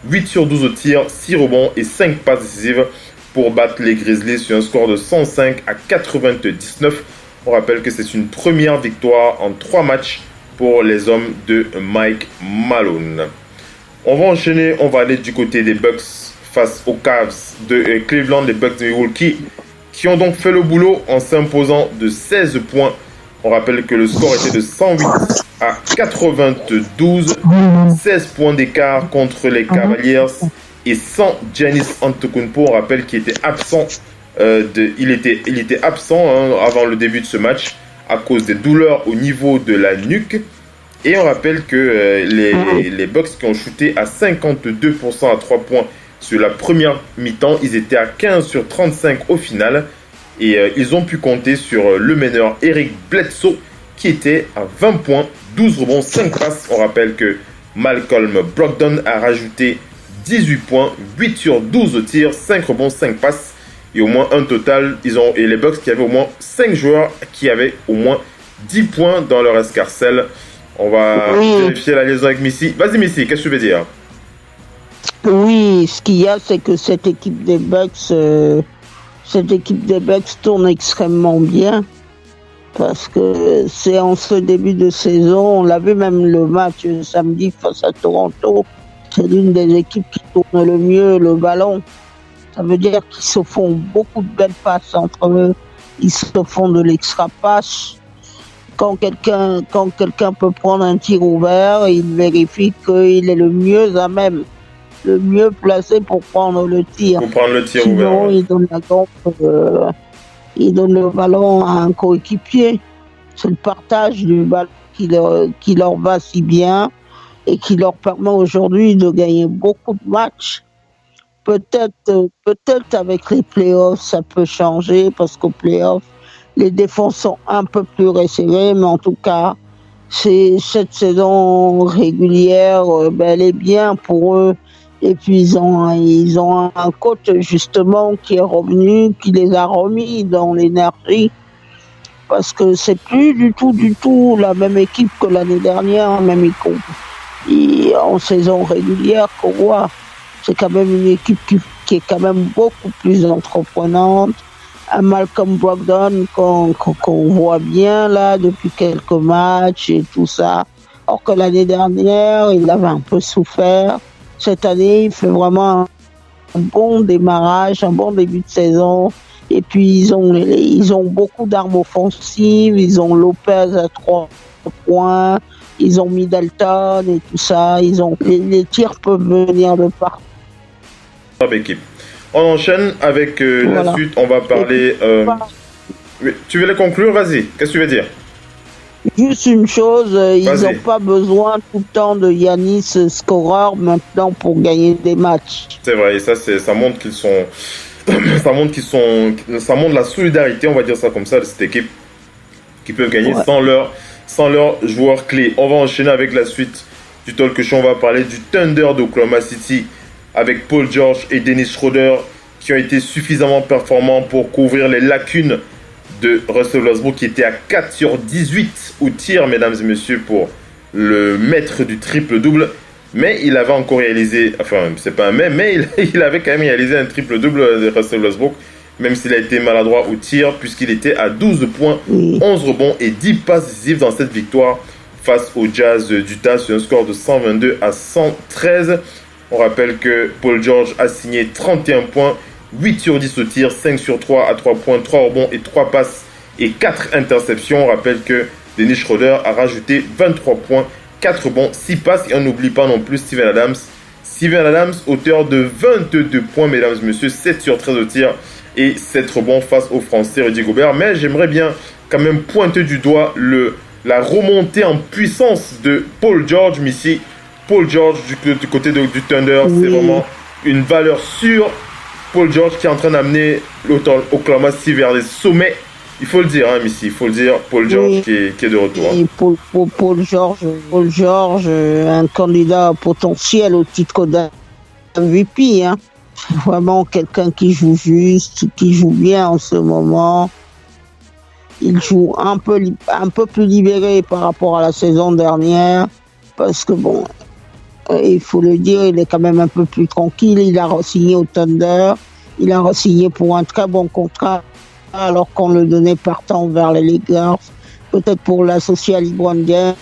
8 sur 12 au tir, 6 rebonds et 5 passes décisives pour battre les Grizzlies sur un score de 105 à 99. On rappelle que c'est une première victoire en 3 matchs pour les hommes de Mike Malone. On va enchaîner, on va aller du côté des Bucks face aux Cavs de Cleveland, les Bucks de Milwaukee, qui ont donc fait le boulot en s'imposant de 16 points. On rappelle que le score était de 108 à 92, 16 points d'écart contre les Cavaliers et sans Giannis Antetokounmpo. On rappelle qu'il était absent. Il était absent avant le début de ce match à cause des douleurs au niveau de la nuque. Et on rappelle que les Bucks qui ont shooté à 52% à 3 points sur la première mi-temps, ils étaient à 15 sur 35 au final. Et ils ont pu compter sur le meneur Eric Bledsoe qui était à 20 points, 12 rebonds, 5 passes. On rappelle que Malcolm Brogdon a rajouté 18 points, 8 sur 12 au tir, 5 rebonds, 5 passes. Et au moins un total, et les Bucks qui avaient au moins 5 joueurs qui avaient au moins 10 points dans leur escarcelle. On va vérifier la liaison avec Missy. Vas-y Missy, qu'est-ce que tu veux dire? Oui, ce qu'il y a, c'est que cette équipe des Bucks tourne extrêmement bien. Parce que c'est en ce début de saison, on l'a vu même le match samedi face à Toronto, c'est l'une des équipes qui tourne le mieux le ballon. Ça veut dire qu'ils se font beaucoup de belles passes entre eux. Ils se font de l'extra passe. Quand quelqu'un peut prendre un tir ouvert, il vérifie qu'il est le mieux à même, le mieux placé pour prendre le tir. Pour prendre le tir sinon, ouvert. Il donne le ballon à un coéquipier. C'est le partage du ballon qui leur va si bien et qui leur permet aujourd'hui de gagner beaucoup de matchs. Peut-être avec les playoffs, ça peut changer parce qu'aux playoffs, les défenses sont un peu plus resserrées, mais en tout cas, cette saison régulière, elle est bien pour eux. Et puis ils ont un coach justement qui est revenu, qui les a remis dans l'énergie, parce que c'est plus du tout la même équipe que l'année dernière, même en saison régulière qu'on voit. C'est quand même une équipe qui est quand même beaucoup plus entreprenante. Un Malcolm Brogdon qu'on voit bien là depuis quelques matchs et tout ça. Or que l'année dernière, il avait un peu souffert. Cette année, il fait vraiment un bon démarrage, un bon début de saison. Et puis, ils ont beaucoup d'armes offensives. Ils ont Lopez à 3 points. Ils ont Middleton et tout ça. Les tirs peuvent venir de partout. Équipe. On enchaîne avec la suite. On va parler. Tu veux les conclure? Vas-y. Qu'est-ce que tu veux dire? Juste une chose, ils n'ont pas besoin tout le temps de Giannis scoreur maintenant pour gagner des matchs. C'est vrai, et ça montre qu'ils sont. ça montre la solidarité, on va dire ça comme ça, de cette équipe qui peut gagner sans leur sans leurs joueurs clés. On va enchaîner avec la suite du talk show. On va parler du Thunder d'Oklahoma City avec Paul George et Dennis Schroeder qui ont été suffisamment performants pour couvrir les lacunes de Russell Westbrook qui était à 4 sur 18 au tir, mesdames et messieurs, pour le maître du triple-double. Mais il avait encore réalisé, enfin, c'est pas un mais il avait quand même réalisé un triple-double de Russell Westbrook, même s'il a été maladroit au tir, puisqu'il était à 12 points, 11 rebonds et 10 passes décisives dans cette victoire face au Jazz d'Utah sur un score de 122 à 113. On rappelle que Paul George a signé 31 points, 8 sur 10 au tir, 5 sur 3 à 3 points, 3 rebonds et 3 passes et 4 interceptions. On rappelle que Dennis Schroeder a rajouté 23 points, 4 rebonds, 6 passes. Et on n'oublie pas non plus Steven Adams. Steven Adams, auteur de 22 points, mesdames et messieurs, 7 sur 13 au tir et 7 rebonds face au Français Rudy Gobert. Mais j'aimerais bien quand même pointer du doigt la remontée en puissance de Paul George. Mais ici, Paul George du côté du Thunder, c'est vraiment une valeur sûre. Paul George qui est en train d'amener Oklahoma City vers les sommets. Il faut le dire, hein, Missy, il faut le dire. Paul George qui est de retour. Et Paul George, un candidat potentiel au titre d'MVP. Hein. Vraiment quelqu'un qui joue juste, qui joue bien en ce moment. Il joue un peu plus libéré par rapport à la saison dernière. Parce que bon, il faut le dire, il est quand même un peu plus tranquille. Il a re-signé au Thunder. Il a re-signé pour un très bon contrat alors qu'on le donnait partant vers les Lakers. Peut-être pour l'associer à LeBron James,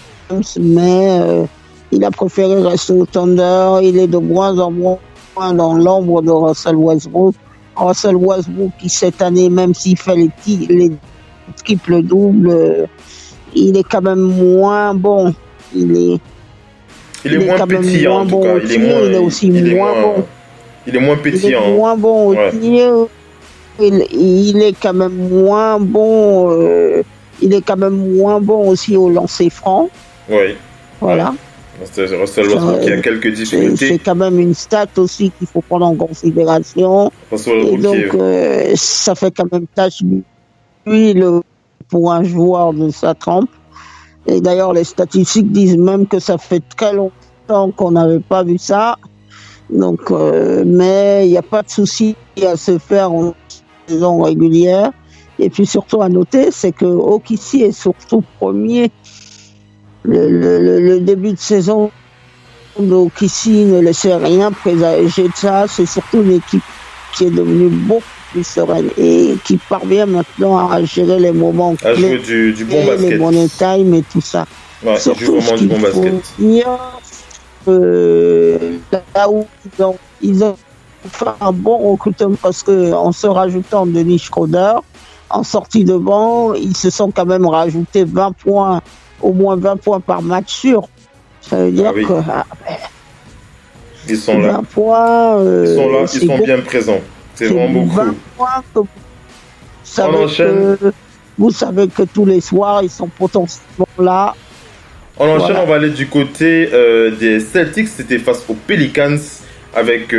mais il a préféré rester au Thunder. Il est de moins en moins dans l'ombre de Russell Westbrook. Russell Westbrook qui cette année, même s'il fait les triples-doubles, il est quand même moins bon. Il est moins pétillant en tout cas. Il est aussi moins bon. Il est moins pétillant. Il est moins bon au tir. Il est quand même moins bon. Il est quand même moins bon aussi au lancer franc. Oui. Voilà. C'est Russell Westbrook qui a quelques difficultés. C'est quand même une stat aussi qu'il faut prendre en considération. Et donc, ça fait quand même tâche d'huile pour un joueur de sa trempe. Et d'ailleurs, les statistiques disent même que ça fait très longtemps qu'on n'avait pas vu ça. Donc, mais il n'y a pas de souci à se faire en saison régulière. Et puis surtout à noter, c'est que OKC est surtout premier. Le début de saison d'OKC ne laissait rien présager de ça. C'est surtout une équipe qui est devenue beaucoup plus sereine et qui parvient maintenant à gérer les moments clés, à jouer du bon basket, les money time et tout ça. Ouais, surtout vraiment du bon basket. Là où ils ont fait un bon recrutement parce que en se rajoutant Dennis Schroeder en sortie de banc, ils se sont quand même rajoutés 20 points, au moins 20 points par match sûr. Ça veut dire que ils sont là. Points, ils sont là, ils sont bien présents. C'est vraiment beaucoup. 20 points que vous savez que tous les soirs ils sont potentiellement là. On enchaîne, on va aller du côté des Celtics. C'était face aux Pelicans avec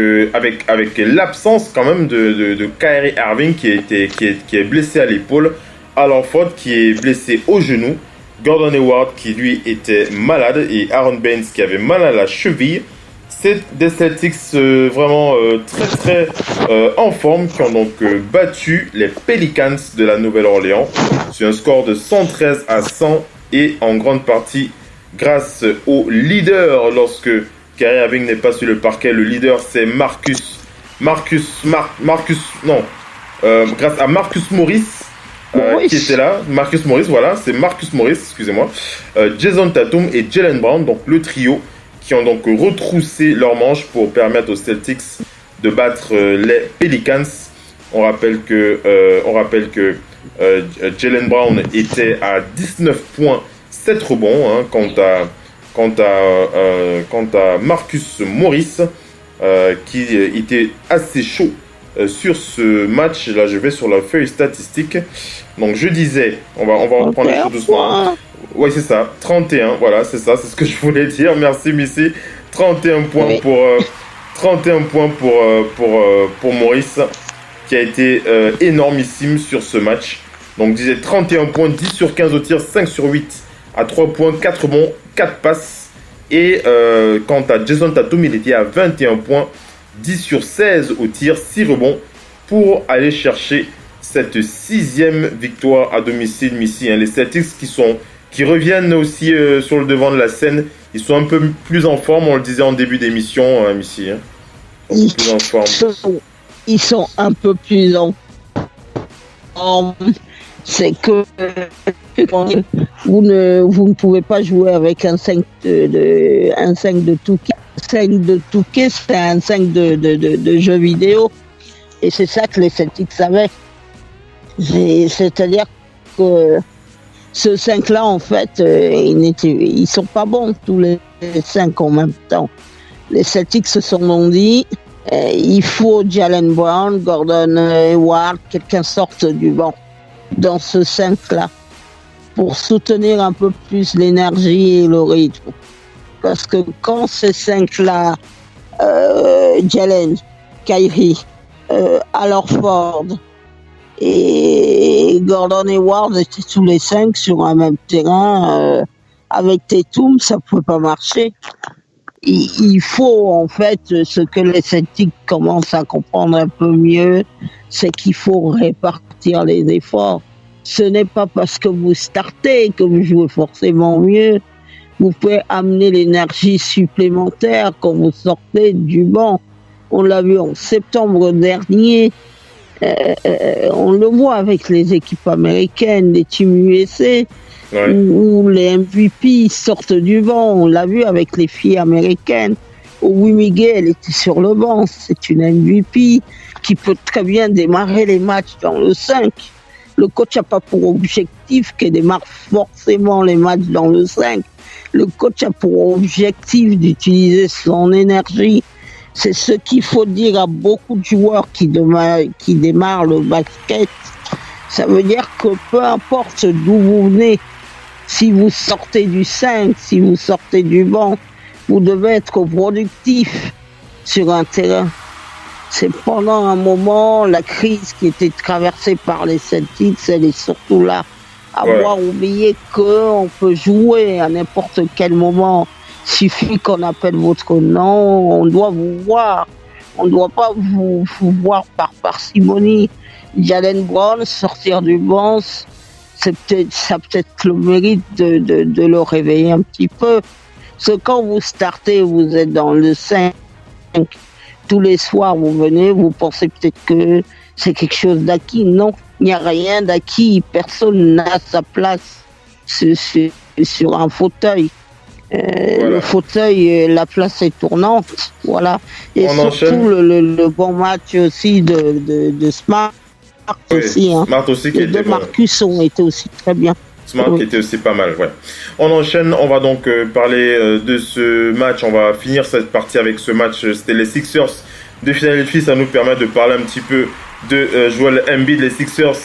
l'absence quand même de Kyrie Irving qui est blessé à l'épaule, Al Horford qui est blessé au genou, Gordon Hayward qui lui était malade et Aaron Baines qui avait mal à la cheville. C'est des Celtics vraiment très en forme qui ont donc battu les Pelicans de la Nouvelle-Orléans sur un score de 113 à 100 et en grande partie grâce au leader. Lorsque Kyrie Irving n'est pas sur le parquet, le leader c'est grâce à Marcus Morris qui était là. Marcus Morris, voilà, c'est Marcus Morris, excusez-moi. Jason Tatum et Jaylen Brown, donc le trio qui ont donc retroussé leurs manches pour permettre aux Celtics de battre les Pelicans. On rappelle que Jaylen Brown était à 19 points, 7 rebonds, hein, quant à Marcus Morris, qui était assez chaud sur ce match. Là, je vais sur la feuille statistique. Donc, je disais, on va reprendre les choses doucement. Hein. Oui, c'est ça, 31, voilà, c'est ça, c'est ce que je voulais dire. Merci, Missy. 31 points pour Maurice, qui a été énormissime sur ce match. Donc, je disais 31 points, 10 sur 15 au tir, 5 sur 8 à 3 points, 4 rebonds, 4 passes. Et quant à Jason Tatum, il était à 21 points, 10 sur 16 au tir, 6 rebonds pour aller chercher cette 6e victoire à domicile, Missy. Les Celtics qui reviennent aussi sur le devant de la scène, ils sont un peu plus en forme, on le disait en début d'émission, Missy. Ils sont un peu plus en forme. C'est que vous ne pouvez pas jouer avec un 5 de Touquet. Un 5 de Touquet, c'est un 5 de jeux vidéo. Et c'est ça que les Celtics savaient. C'est-à-dire que ce 5-là, en fait, ils sont pas bons, tous les 5 en même temps. Les Celtics se sont dit, il faut Jaylen Brown, Gordon Hayward, quelqu'un sorte du banc dans ce 5-là pour soutenir un peu plus l'énergie et le rythme. Parce que quand ces 5-là, Jaylen, Kyrie, Al Horford et Gordon Hayward étaient tous les 5 sur un même terrain, avec Tatum, ça ne pouvait pas marcher. Il faut en fait, ce que les Celtics commencent à comprendre un peu mieux, c'est qu'il faut répartir les efforts. Ce n'est pas parce que vous startez que vous jouez forcément mieux. Vous pouvez amener l'énergie supplémentaire quand vous sortez du banc. On l'a vu en septembre dernier. On le voit avec les équipes américaines, les teams USA, où les MVP sortent du banc. On l'a vu avec les filles américaines. Oui, Miguel était sur le banc. C'est une MVP qui peut très bien démarrer les matchs dans le 5. Le coach n'a pas pour objectif qu'elle démarre forcément les matchs dans le 5. Le coach a pour objectif d'utiliser son énergie. C'est ce qu'il faut dire à beaucoup de joueurs qui démarrent le basket. Ça veut dire que peu importe d'où vous venez, si vous sortez du 5, si vous sortez du banc, vous devez être productif sur un terrain. C'est pendant un moment, la crise qui était traversée par les Celtics, elle est surtout là. Avoir oublié qu'on peut jouer à n'importe quel moment. Il suffit qu'on appelle votre nom, on doit vous voir. On ne doit pas vous voir par parcimonie. Jaylen Brown, sortir du banc, ça a peut-être le mérite de le réveiller un petit peu. Parce que quand vous startez, vous êtes dans le 5, tous les soirs vous venez, vous pensez peut-être que c'est quelque chose d'acquis. Non, il n'y a rien d'acquis, personne n'a sa place sur un fauteuil. Le fauteuil, la place est tournante, voilà. Et surtout le bon match aussi de Smart aussi. Smart aussi qui était bon. Les deux Marcus ont été aussi très bien. Smart qui était aussi pas mal, ouais. On enchaîne, on va donc parler de ce match. On va finir cette partie avec ce match. C'était les Sixers de Philadelphie. Ça nous permet de parler un petit peu de Joel Embiid, les Sixers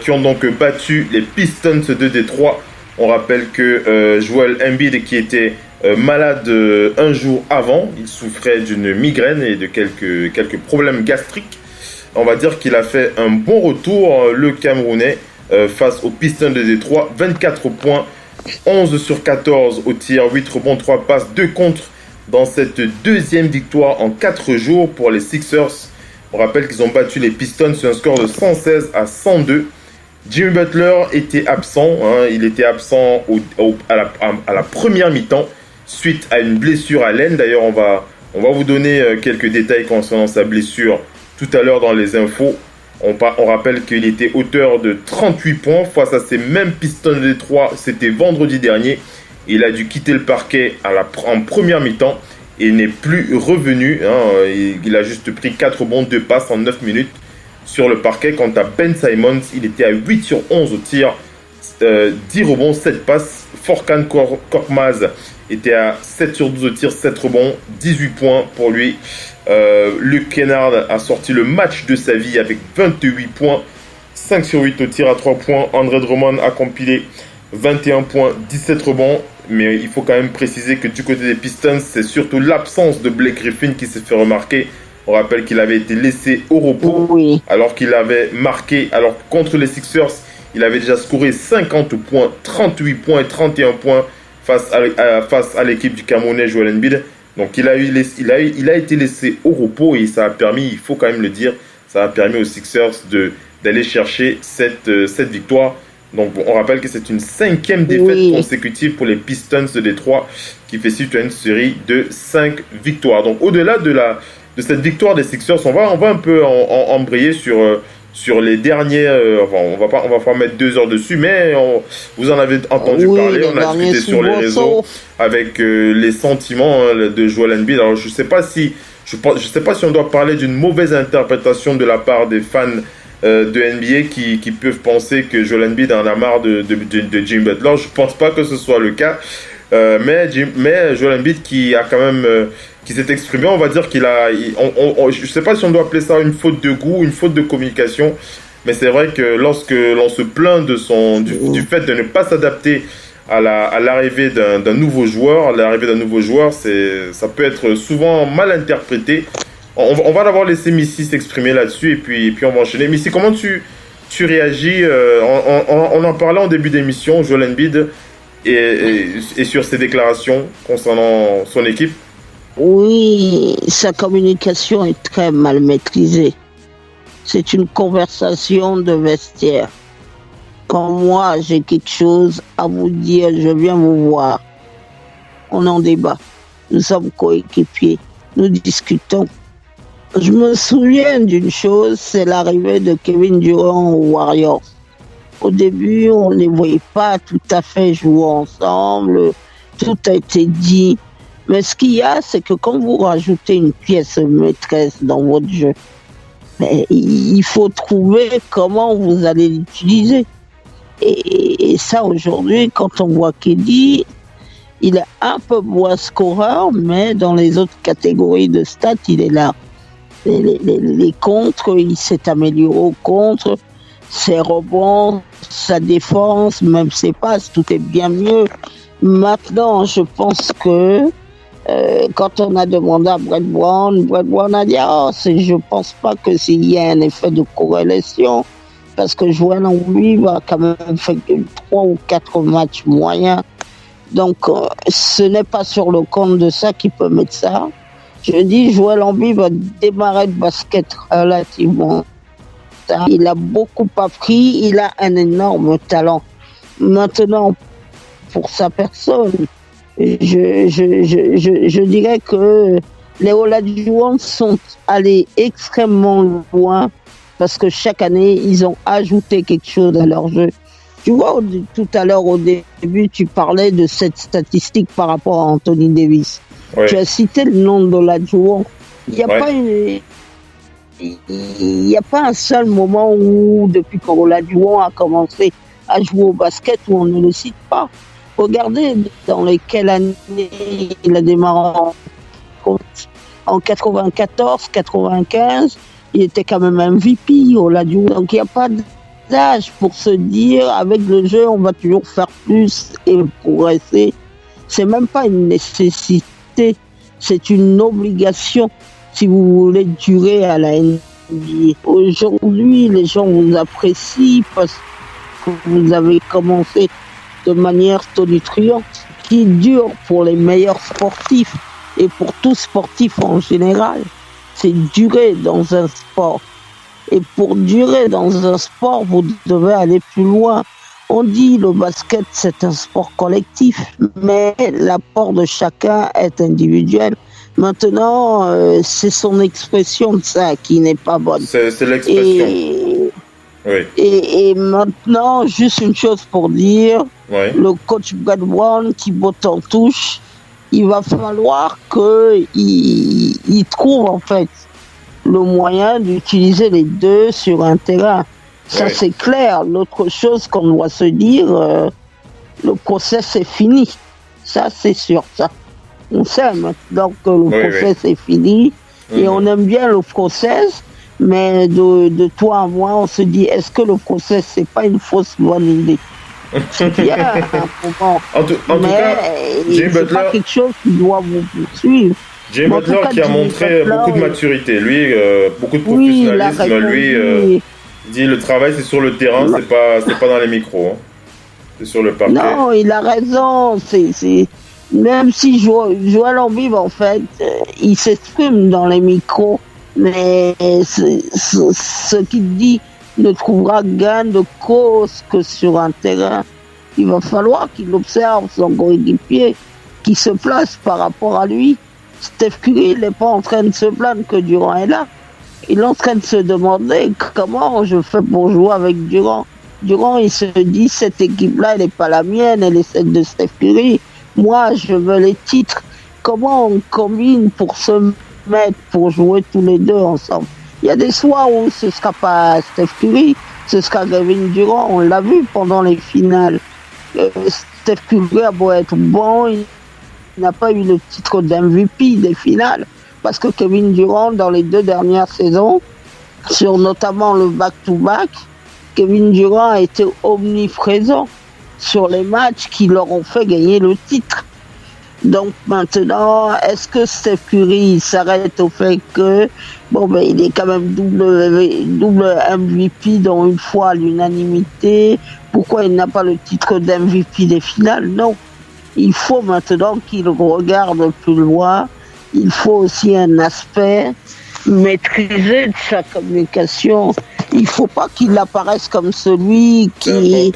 qui ont donc battu les Pistons de Détroit. On rappelle que Joel Embiid, qui était malade un jour avant, il souffrait d'une migraine et de quelques problèmes gastriques. On va dire qu'il a fait un bon retour, le Camerounais, face aux Pistons de Détroit. 24 points, 11 sur 14 au tir, 8 rebonds, 3 passes, 2 contres dans cette deuxième victoire en 4 jours pour les Sixers. On rappelle qu'ils ont battu les Pistons sur un score de 116 à 102. Jimmy Butler était absent, il était absent à la première mi-temps suite à une blessure à l'aine. D'ailleurs, on va vous donner quelques détails concernant sa blessure tout à l'heure dans les infos. On rappelle qu'il était auteur de 38 points face à ces mêmes Pistons de Détroit. C'était vendredi dernier. Il a dû quitter le parquet en première mi-temps et n'est plus revenu. Il a juste pris 4 rebonds, 2 passes en 9 minutes. Sur le parquet, quant à Ben Simmons, il était à 8 sur 11 au tir, 10 rebonds, 7 passes. Furkan Korkmaz était à 7 sur 12 au tir, 7 rebonds, 18 points pour lui. Luke Kennard a sorti le match de sa vie avec 28 points, 5 sur 8 au tir à 3 points. Andre Drummond a compilé 21 points, 17 rebonds. Mais il faut quand même préciser que du côté des Pistons, c'est surtout l'absence de Blake Griffin qui s'est fait remarquer. On rappelle qu'il avait été laissé au repos alors qu'il avait marqué. Alors contre les Sixers, il avait déjà scoré 50 points, 38 points et 31 points face à l'équipe du Camerounais Joel Embiid. Donc il a été laissé au repos et ça a permis, il faut quand même le dire, ça a permis aux Sixers d'aller chercher cette victoire. Donc on rappelle que c'est une 5e défaite consécutive pour les Pistons de Détroit qui fait suite à une série de 5 victoires. Donc au-delà de cette victoire des Sixers, on va un peu embrayer sur les derniers, on va pas mettre 2 heures dessus, mais vous en avez entendu parler, on a discuté sur les réseaux avec les sentiments de Joel Embiid. Alors je sais pas si on doit parler d'une mauvaise interprétation de la part des fans de NBA qui peuvent penser que Joel Embiid en a marre de Jimmy Butler. Je pense pas que ce soit le cas, mais Joel Embiid qui a quand même qui s'est exprimé, on va dire qu'il a, je sais pas si on doit appeler ça une faute de goût, une faute de communication, mais c'est vrai que lorsque l'on se plaint du fait de ne pas s'adapter à l'arrivée d'un nouveau joueur, ça peut être souvent mal interprété. On va d'abord laisser Missy s'exprimer là-dessus et puis on va enchaîner. Missy, comment tu réagis on en parlait en début d'émission, Joel Embiid et sur ses déclarations concernant son équipe. Oui, sa communication est très mal maîtrisée. C'est une conversation de vestiaire. Quand moi j'ai quelque chose à vous dire, je viens vous voir. On en débat. Nous sommes coéquipiers. Nous discutons. Je me souviens d'une chose, c'est l'arrivée de Kevin Durant aux Warriors. Au début, on ne les voyait pas tout à fait jouer ensemble. Tout a été dit. Mais ce qu'il y a, c'est que quand vous rajoutez une pièce maîtresse dans votre jeu, il faut trouver comment vous allez l'utiliser. Et ça, aujourd'hui, quand on voit KD, il est un peu moins scoreur, mais dans les autres catégories de stats, il est là. Les contres, il s'est amélioré au contre, ses rebonds, sa défense, même ses passes, tout est bien mieux. Maintenant, je pense que quand on a demandé à Brett Brown a dit je pense pas que s'il y a un effet de corrélation, parce que Joel Embiid va quand même faire 3 ou 4 matchs moyens. Donc, ce n'est pas sur le compte de ça qu'il peut mettre ça. Je dis, Joel Embiid va démarrer le basket relativement tard. Il a beaucoup appris, il a un énorme talent. Maintenant, pour sa personne, je dirais que les Olajuwon sont allés extrêmement loin parce que chaque année, ils ont ajouté quelque chose à leur jeu. Tu vois, tout à l'heure, au début, tu parlais de cette statistique par rapport à Anthony Davis. Ouais. Tu as cité le nom de Olajuwon. Il n'y a pas un seul moment où, depuis qu'Olajuwon a commencé à jouer au basket, où on ne le cite pas. Regardez dans lesquelles années il a démarré en 94, 95, il était quand même MVP, Olajuwon. Donc il n'y a pas d'âge pour se dire, avec le jeu, on va toujours faire plus et progresser. C'est même pas une nécessité, c'est une obligation si vous voulez durer à la NBA. Aujourd'hui, les gens vous apprécient parce que vous avez commencé de manière tonitruante, qui dure pour les meilleurs sportifs et pour tout sportif en général. C'est durer dans un sport. Et pour durer dans un sport, vous devez aller plus loin. On dit le basket, c'est un sport collectif, mais l'apport de chacun est individuel. Maintenant, c'est son expression de ça qui n'est pas bonne. C'est l'expression. Et maintenant, juste une chose pour dire, le coach Brett Brown qui botte en touche, il va falloir qu'il trouve en fait le moyen d'utiliser les deux sur un terrain. Ça c'est clair. L'autre chose qu'on doit se dire, le process est fini. Ça c'est sûr. Ça. On sait maintenant que le process est fini et on aime bien le process. Mais de toi à moi, on se dit, est-ce que le process, c'est pas une fausse bonne idée? C'est bien un moment. En tout cas, Jimmy Butler, pas quelque chose qui doit vous poursuivre. Jimmy Butler qui a montré beaucoup de maturité, lui, beaucoup de professionnalisme, Il dit le travail c'est sur le terrain, c'est pas dans les micros. Hein. C'est sur le parquet. Non, il a raison. C'est... Même si Joël Embiid, en fait, il s'exprime dans les micros, mais ce qu'il dit ne trouvera gain de cause que sur un terrain. Il va falloir qu'il observe son coéquipier qui se place par rapport à lui. Steph Curry, il n'est pas en train de se plaindre que Durant est là. Il est en train de se demander comment je fais pour jouer avec Durant. Durant, il se dit, cette équipe-là, elle n'est pas la mienne, elle est celle de Steph Curry. Moi, je veux les titres. Comment on combine pour se mettre, pour jouer tous les deux ensemble? Il y a des soirs où ce ne sera pas Steph Curry, ce sera Kevin Durant. On l'a vu pendant les finales. Steph Curry a beau être bon, il n'a pas eu le titre d'MVP des finales. Parce que Kevin Durant, dans les 2 dernières saisons, sur notamment le back-to-back, Kevin Durant a été omniprésent sur les matchs qui leur ont fait gagner le titre. Donc maintenant, est-ce que Steph Curry s'arrête au fait que il est quand même double MVP, dont une fois à l'unanimité? Pourquoi il n'a pas le titre d'MVP des finales? Non. Il faut maintenant qu'il regarde plus loin. Il faut aussi un aspect maîtrisé de sa communication. Il ne faut pas qu'il apparaisse comme celui qui...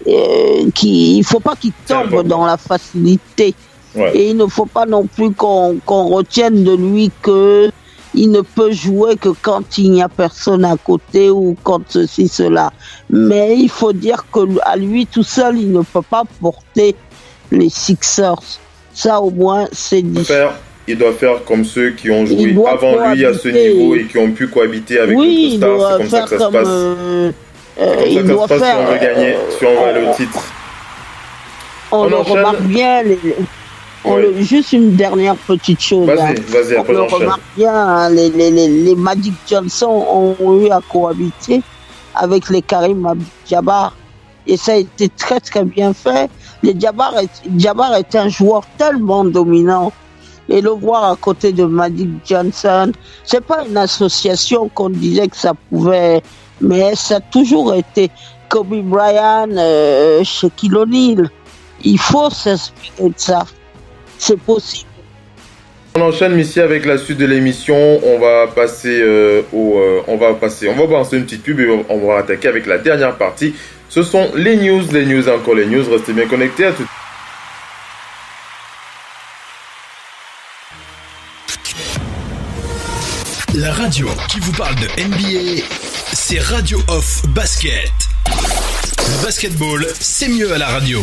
il ne faut pas qu'il tombe dans la facilité. Ouais. Et il ne faut pas non plus qu'on retienne de lui qu'il ne peut jouer que quand il n'y a personne à côté ou quand ceci, cela. Mais il faut dire qu'à lui tout seul, il ne peut pas porter les Sixers. Ça, au moins, c'est dit. Il doit faire comme ceux qui ont joué avant lui à ce niveau et qui ont pu cohabiter avec d'autres stars. C'est comme ça que ça se passe. C'est comme ça que ça se passe si on veut gagner, si on veut aller au titre. On le remarque bien. Juste une dernière petite chose. Vas-y, après on le remarque bien, les Magic Johnson ont eu à cohabiter avec les Karim Abdul-Jabbar. Et ça a été très très bien fait. Jabbar est un joueur tellement dominant. Et le voir à côté de Magic Johnson, c'est pas une association qu'on disait que ça pouvait, mais ça a toujours été Kobe Bryant, Shaquille O'Neal. Il faut s'inspirer de ça. C'est possible. On enchaîne, Missy, avec la suite de l'émission. On va passer on va balancer une petite pub et on va attaquer avec la dernière partie. Ce sont les news et encore les news. Restez bien connectés à tout. La radio qui vous parle de NBA, c'est Radio Off Basket. Le basketball, c'est mieux à la radio.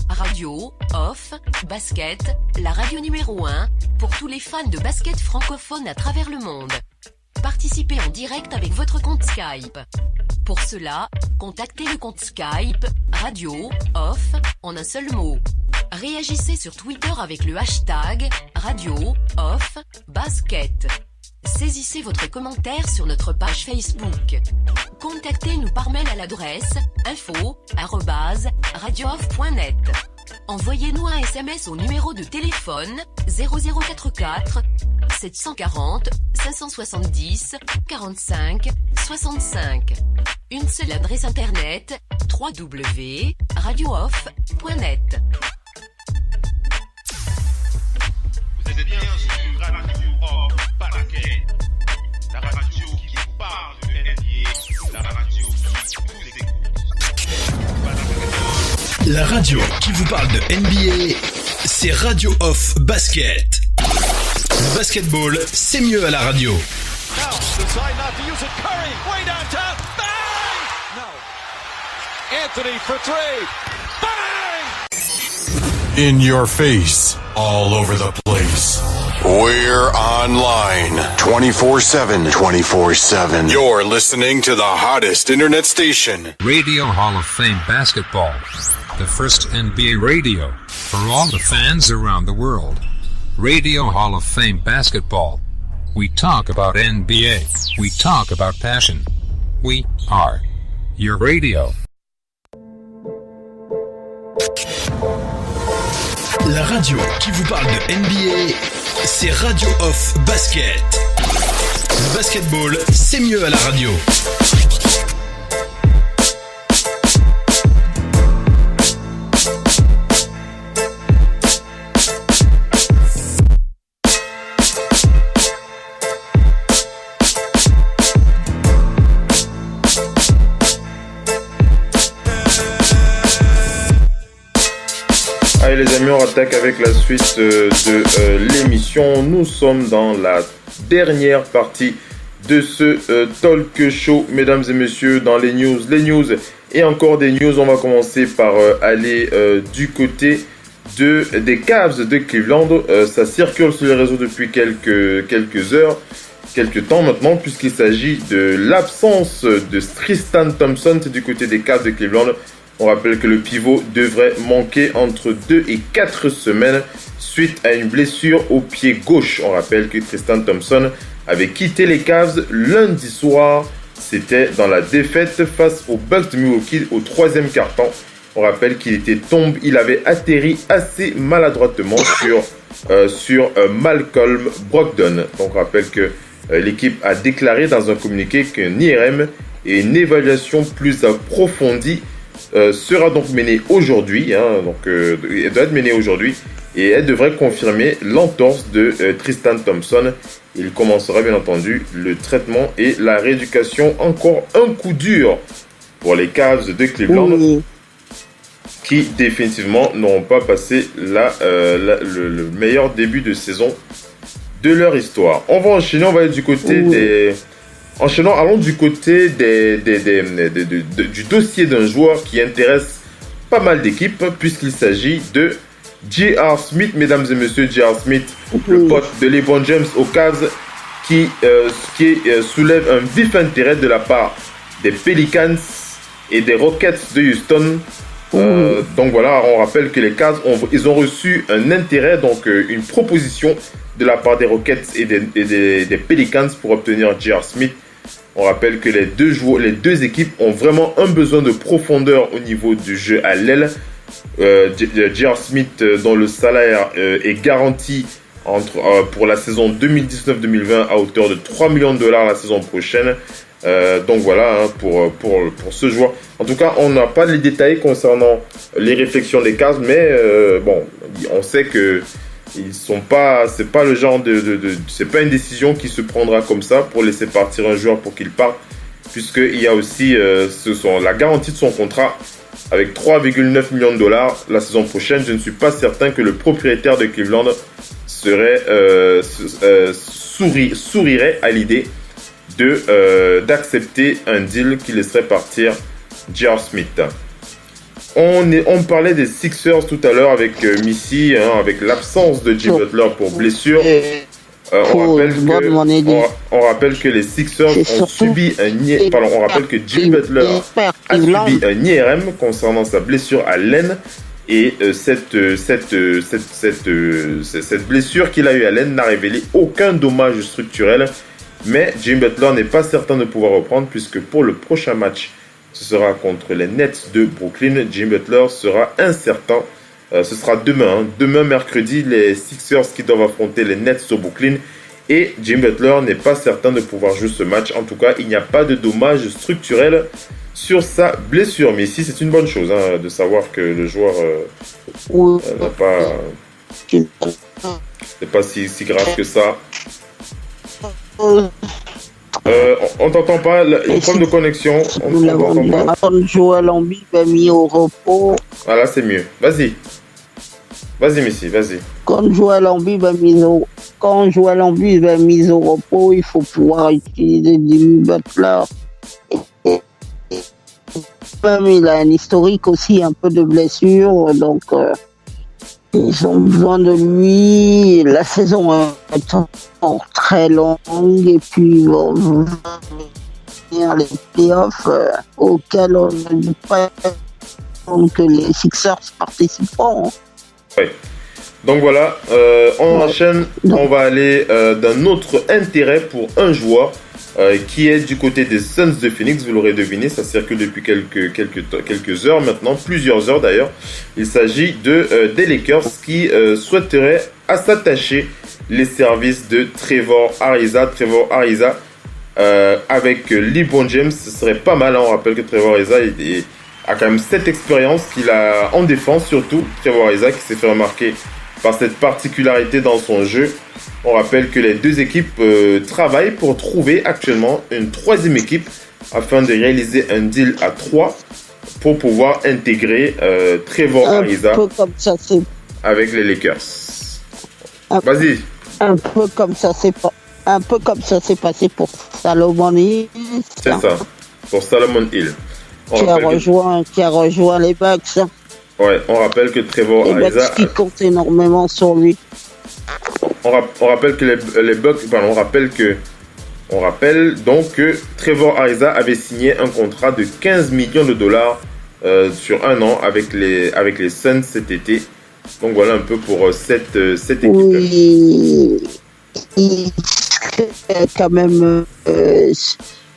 Radio Off Basket, la radio numéro 1 pour tous les fans de basket francophone à travers le monde. Participez en direct avec votre compte Skype. Pour cela, contactez le compte Skype Radio Off en un seul mot. Réagissez sur Twitter avec le hashtag Radio Off Basket. Saisissez votre commentaire sur notre page Facebook. Contactez-nous par mail à l'adresse info@radiooff.net. Envoyez-nous un SMS au numéro de téléphone 0044 740 570 45 65. Une seule adresse internet www.radiooff.net. Vous êtes bien sur Radio Off Basket, la radio qui vous parle de NBA, la radio qui vous écoute. La radio qui vous parle de NBA, c'est Radio Off Basket. Le basketball, c'est mieux à la radio. Anthony for three. Bang! In your face, all over the place. We're online 24/7. 24/7. You're listening to the hottest internet station. Radio Hall of Fame Basketball. The first NBA radio for all the fans around the world. Radio Hall of Fame Basketball. We talk about NBA. We talk about passion. We are your radio. La radio qui vous parle de NBA, c'est Radio Off Basket. Le basketball, c'est mieux à la radio. Allez les amis, on attaque avec la suite de l'émission. Nous sommes dans la dernière partie de ce talk show, mesdames et messieurs, dans les news et encore des news. On va commencer par aller du côté des Cavs de Cleveland. Ça circule sur les réseaux depuis quelques temps maintenant, puisqu'il s'agit de l'absence de Tristan Thompson du côté des Cavs de Cleveland. On rappelle que le pivot devrait manquer entre 2 et 4 semaines suite à une blessure au pied gauche. On rappelle que Tristan Thompson avait quitté les Cavs lundi soir. C'était dans la défaite face aux Bucks de Milwaukee au 3e quart-temps. On rappelle il avait atterri assez maladroitement sur Malcolm Brogdon. Donc on rappelle que l'équipe a déclaré dans un communiqué qu'un IRM et une évaluation plus approfondie sera donc menée aujourd'hui, elle doit être menée aujourd'hui et elle devrait confirmer l'entorse de Tristan Thompson. Il commencera bien entendu le traitement et la rééducation. Encore un coup dur pour les Cavs de Cleveland qui définitivement n'auront pas passé le meilleur début de saison de leur histoire. On va enchaîner, on va aller du côté allons du côté du dossier d'un joueur qui intéresse pas mal d'équipes, puisqu'il s'agit de J.R. Smith, mesdames et messieurs. J.R. Smith, le pote de LeBron James aux Cavs, qui soulève un vif intérêt de la part des Pelicans et des Rockets de Houston. Donc voilà, on rappelle que les Cavs ils ont reçu un intérêt, donc une proposition de la part des Rockets et des Pelicans pour obtenir J.R. Smith. On rappelle que les deux équipes ont vraiment un besoin de profondeur au niveau du jeu à l'aile. J.R. Smith, dont le salaire est garanti pour la saison 2019-2020 à hauteur de $3 millions la saison prochaine. Donc voilà, pour ce joueur. En tout cas, on n'a pas les détails concernant les réflexions des Cavs, mais on sait que c'est pas le genre c'est pas une décision qui se prendra comme ça pour laisser partir un joueur pour qu'il parte, puisqu'il y a aussi la garantie de son contrat avec $3,9 millions la saison prochaine. Je ne suis pas certain que le propriétaire de Cleveland sourirait à l'idée d'accepter un deal qui laisserait partir J.R. Smith. On parlait des Sixers tout à l'heure avec Missy, avec l'absence de Jimmy Butler pour blessure. On rappelle que les Sixers ont subi on rappelle que Jimmy Butler a subi un IRM concernant sa blessure à l'aine. Et cette blessure qu'il a eue à l'aine n'a révélé aucun dommage structurel. Mais Jimmy Butler n'est pas certain de pouvoir reprendre, puisque pour le prochain match, ce sera contre les Nets de Brooklyn. Jimmy Butler sera incertain. Ce sera demain mercredi, les Sixers qui doivent affronter les Nets de Brooklyn. Et Jimmy Butler n'est pas certain de pouvoir jouer ce match. En tout cas, il n'y a pas de dommage structurel sur sa blessure. Mais ici, c'est une bonne chose de savoir que le joueur n'est pas si grave que ça. On t'entend pas, le problème de connexion. On t'entend pas. Quand Joël Embiid va mis au repos. Ah là c'est mieux. Vas-y Missy, vas-y. Quand Joël Embiid va mis au repos, il faut pouvoir utiliser Jimmy Butler. Même il a un historique aussi un peu de blessure, donc ils ont besoin de lui. La saison est encore très longue et puis les playoffs auxquels on ne dit pas que les Sixers participeront. Oui. Donc voilà, on enchaîne. On va aller d'un autre intérêt pour un joueur qui est du côté des Suns de Phoenix. Vous l'aurez deviné, ça circule depuis quelques heures maintenant, plusieurs heures d'ailleurs. Il s'agit des Lakers qui souhaiteraient s'attacher les services de Trevor Ariza. Trevor Ariza avec LeBron James, ce serait pas mal. On rappelle que Trevor Ariza a quand même cette expérience qu'il a en défense, surtout Trevor Ariza qui s'est fait remarquer par cette particularité dans son jeu. On rappelle que les deux équipes travaillent pour trouver actuellement une troisième équipe afin de réaliser un deal à 3 pour pouvoir intégrer Trevor Ariza avec les Lakers. Vas-y. Un peu comme ça s'est passé pour Solomon Hill. C'est ça, pour Solomon Hill. Qui a rejoint les Bucks. Ouais, on rappelle que Trevor Ariza qui compte énormément sur lui. On rappelle que les Bucks, on rappelle donc que Trevor Ariza avait signé un contrat de 15 millions de dollars sur un an avec les Suns cet été. Donc voilà un peu pour cette équipe. Oui, il est quand même,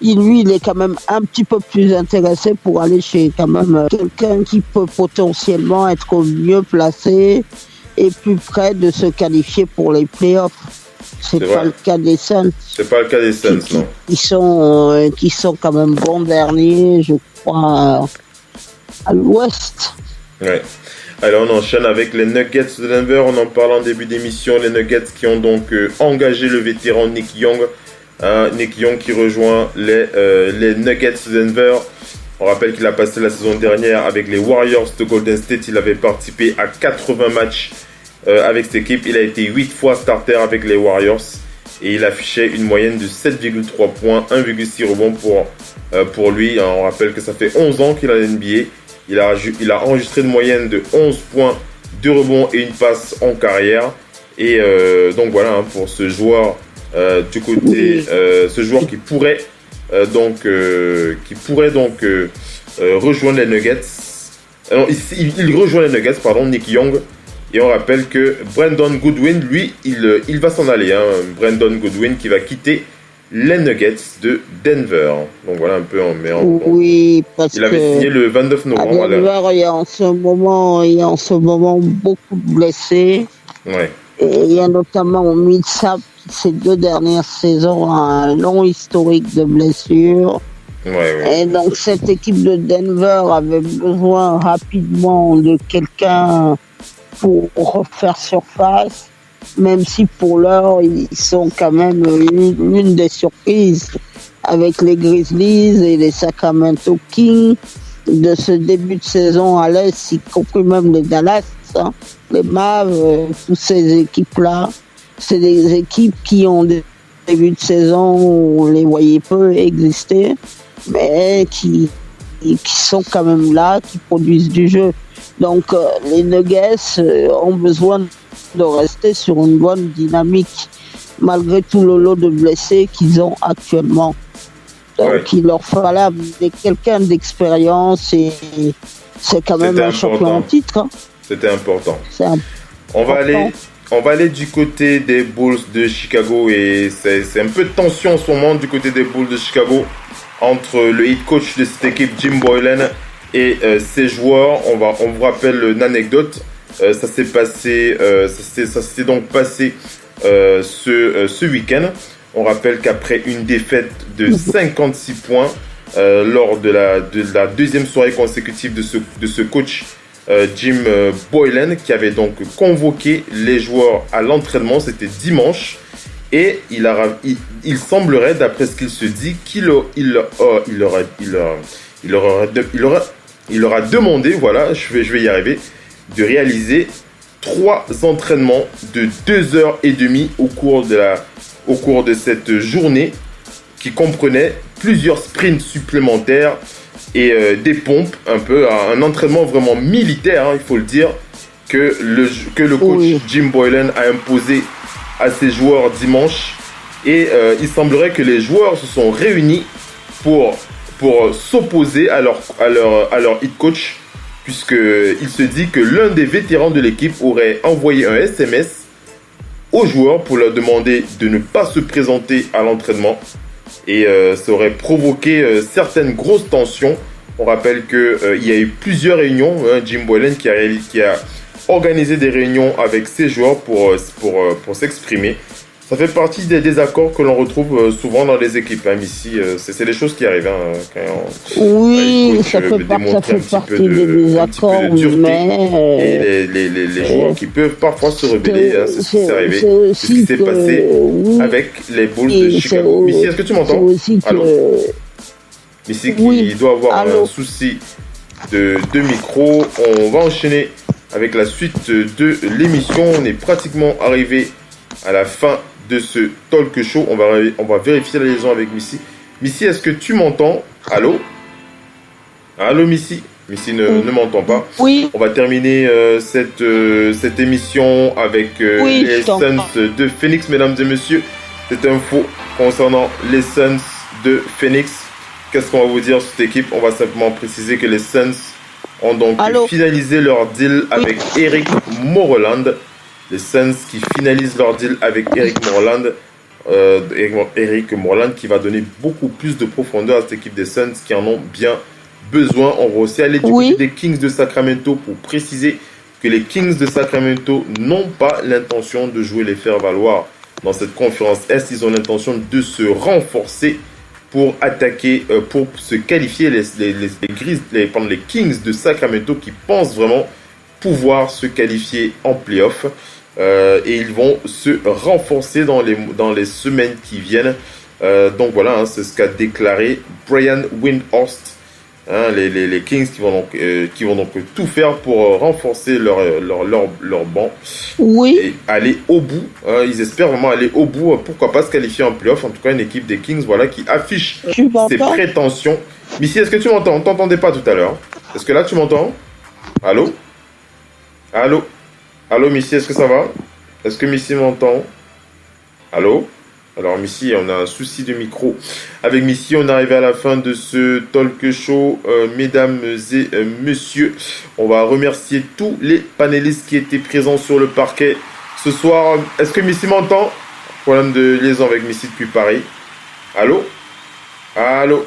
il est quand même un petit peu plus intéressé pour aller chez quand même quelqu'un qui peut potentiellement être mieux placé et plus près de se qualifier pour les playoffs. C'est pas le cas des Suns. C'est pas le cas des Suns, non. Qui sont quand même bons derniers, je crois, à l'Ouest. Ouais. Alors on enchaîne avec les Nuggets de Denver. On en parle en début d'émission. Les Nuggets qui ont donc engagé le vétéran Nick Young. Nick Young qui rejoint les Nuggets de Denver. On rappelle qu'il a passé la saison dernière avec les Warriors de Golden State. Il avait participé à 80 matchs avec cette équipe. Il a été 8 fois starter avec les Warriors. Et il affichait une moyenne de 7,3 points, 1,6 rebonds pour lui. On rappelle que ça fait 11 ans qu'il est à l'NBA. Il a enregistré une moyenne de 11 points, 2 rebonds et une passe en carrière. Et donc voilà, pour ce joueur du côté, ce joueur qui pourrait rejoindre les Nuggets. Il rejoint les Nuggets, Nick Young. Et on rappelle que Brandon Goodwin, lui, il va s'en aller. Brandon Goodwin qui va quitter les Nuggets de Denver. Donc voilà un peu oui, parce il avait signé le 29 novembre. À Denver, il y a en ce moment beaucoup de blessés. Ouais. Et il y a notamment Millsap qui ces 2 dernières saisons a un long historique de blessures. Ouais. Et donc cette équipe de Denver avait besoin rapidement de quelqu'un pour refaire surface. Même si pour l'heure, ils sont quand même une des surprises avec les Grizzlies et les Sacramento Kings de ce début de saison à l'Est, y compris même les Dallas, les Mavs, toutes ces équipes-là. C'est des équipes qui ont des débuts de saison où on les voyait peu exister, mais qui sont quand même là, qui produisent du jeu. Donc les Nuggets ont besoin de rester sur une bonne dynamique malgré tout le lot de blessés qu'ils ont actuellement. Donc il leur fallait quelqu'un d'expérience et c'est quand même un champion en titre. C'était important. On va aller du côté des Bulls de Chicago et c'est un peu de tension en ce moment du côté des Bulls de Chicago entre le head coach de cette équipe Jim Boylen et ses joueurs. On vous rappelle une anecdote. Ça s'est donc passé ce week-end. On rappelle qu'après une défaite de 56 points lors de la deuxième soirée consécutive de ce coach Jim Boylen, qui avait donc convoqué les joueurs à l'entraînement, c'était dimanche, et il semblerait, d'après ce qu'il se dit, qu'il leur a demandé, voilà, je vais y arriver, de réaliser 3 entraînements de 2h30 au cours de cette journée, qui comprenait plusieurs sprints supplémentaires et des pompes, un entraînement vraiment militaire, il faut le dire, que le coach Jim Boylen a imposé à ses joueurs dimanche. Et il semblerait que les joueurs se sont réunis pour s'opposer à leur head coach, puisqu'il se dit que l'un des vétérans de l'équipe aurait envoyé un SMS aux joueurs pour leur demander de ne pas se présenter à l'entraînement et ça aurait provoqué certaines grosses tensions. On rappelle qu'il y a eu plusieurs réunions. Jim Boylan qui a organisé des réunions avec ses joueurs pour s'exprimer. Ça fait partie des désaccords que l'on retrouve souvent dans les équipes. Ici, c'est des choses qui arrivent. Oui, ça fait partie des désaccords, mais... Et les joueurs qui peuvent parfois se rebeller, c'est ce qui s'est arrivé. C'est ce qui s'est passé avec les Bulls de Chicago. Missy, est-ce que tu m'entends? Allô? Missy qui doit avoir un souci de micro. On va enchaîner avec la suite de l'émission. On est pratiquement arrivé à la fin de ce talk show. On va vérifier la liaison avec Missy. Missy, est-ce que tu m'entends? Allô? Allô, Missy? Missy ne m'entend pas. Oui. On va terminer cette émission avec les Suns de Phoenix, mesdames et messieurs. Cette info concernant les Suns de Phoenix. Qu'est-ce qu'on va vous dire sur cette équipe? On va simplement préciser que les Suns ont donc finalisé leur deal avec Eric Moreland. Les Suns qui finalisent leur deal avec Eric Moreland. Eric Moreland qui va donner beaucoup plus de profondeur à cette équipe des Suns qui en ont bien besoin. On va aussi aller du côté des Kings de Sacramento pour préciser que les Kings de Sacramento n'ont pas l'intention de jouer les faire valoir dans cette conférence Est. Ils ont l'intention de se renforcer pour attaquer, pour se qualifier les Kings de Sacramento qui pensent vraiment pouvoir se qualifier en playoff. Et ils vont se renforcer dans les semaines qui viennent. Donc voilà, c'est ce qu'a déclaré Brian Windhorst. Les Kings qui vont donc tout faire pour renforcer leur banc et aller au bout. Ils espèrent vraiment aller au bout. Pourquoi pas se qualifier en playoff. En tout cas, une équipe des Kings qui affiche ses prétentions. Missy, est-ce que tu m'entends? On ne t'entendait pas tout à l'heure. Est-ce que là tu m'entends? Allô? Allô? Allô, Missy, est-ce que ça va? Est-ce que Missy m'entend? Allô? Alors, Missy, on a un souci de micro. Avec Missy, on est arrivé à la fin de ce talk show. Mesdames et messieurs, on va remercier tous les panélistes qui étaient présents sur le parquet ce soir. Est-ce que Missy m'entend? Problème de liaison avec Missy depuis Paris. Allô? Allô?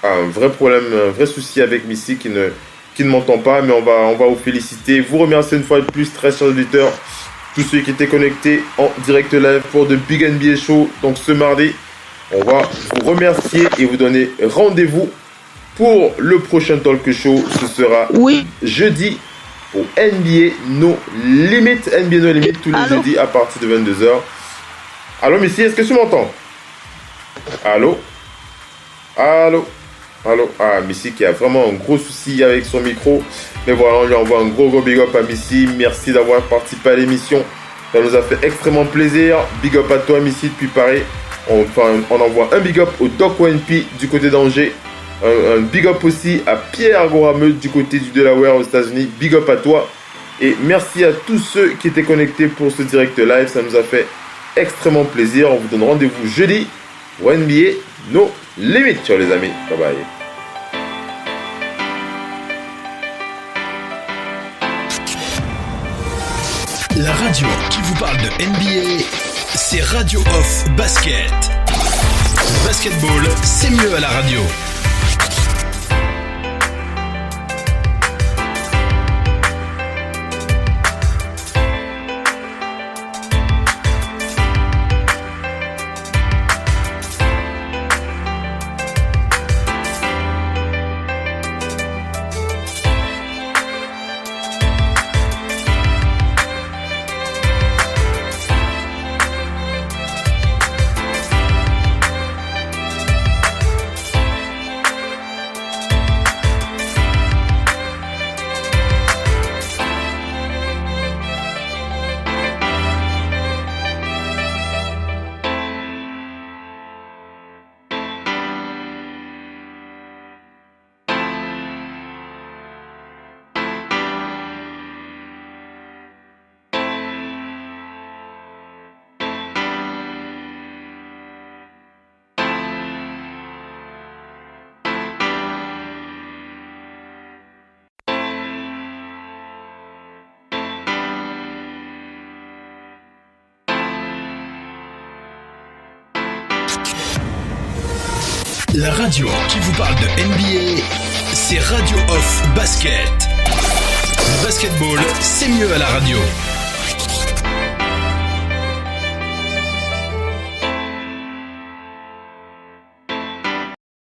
Un vrai problème, un vrai souci avec Missy qui ne m'entend pas, mais on va vous féliciter, vous remercier une fois de plus, très chers auditeurs, tous ceux qui étaient connectés en direct live pour The Big NBA Show. Donc ce mardi, on va vous remercier et vous donner rendez-vous pour le prochain talk show. Ce sera jeudi au NBA No Limit. NBA No Limit tous les jeudis à partir de 22h. Allô, Missy, est-ce que tu m'entends? Allô? Allô? Allô? Ah, Missy qui a vraiment un gros souci avec son micro. Mais voilà, on lui envoie un gros big up à Missy. Merci d'avoir participé à l'émission. Ça nous a fait extrêmement plaisir. Big up à toi, Missy, depuis Paris. On envoie un big up au Doc ONP du côté d'Angers. Un big up aussi à Pierre Gorameux du côté du Delaware aux États-Unis. Big up à toi. Et merci à tous ceux qui étaient connectés pour ce direct live. Ça nous a fait extrêmement plaisir. On vous donne rendez-vous jeudi pour NBA No Limit. Ciao les amis. Bye bye. La radio qui vous parle de NBA, c'est Radio Off Basket. Le basketball, c'est mieux à la radio. La radio qui vous parle de NBA, c'est Radio Off Basket. Le basketball, c'est mieux à la radio.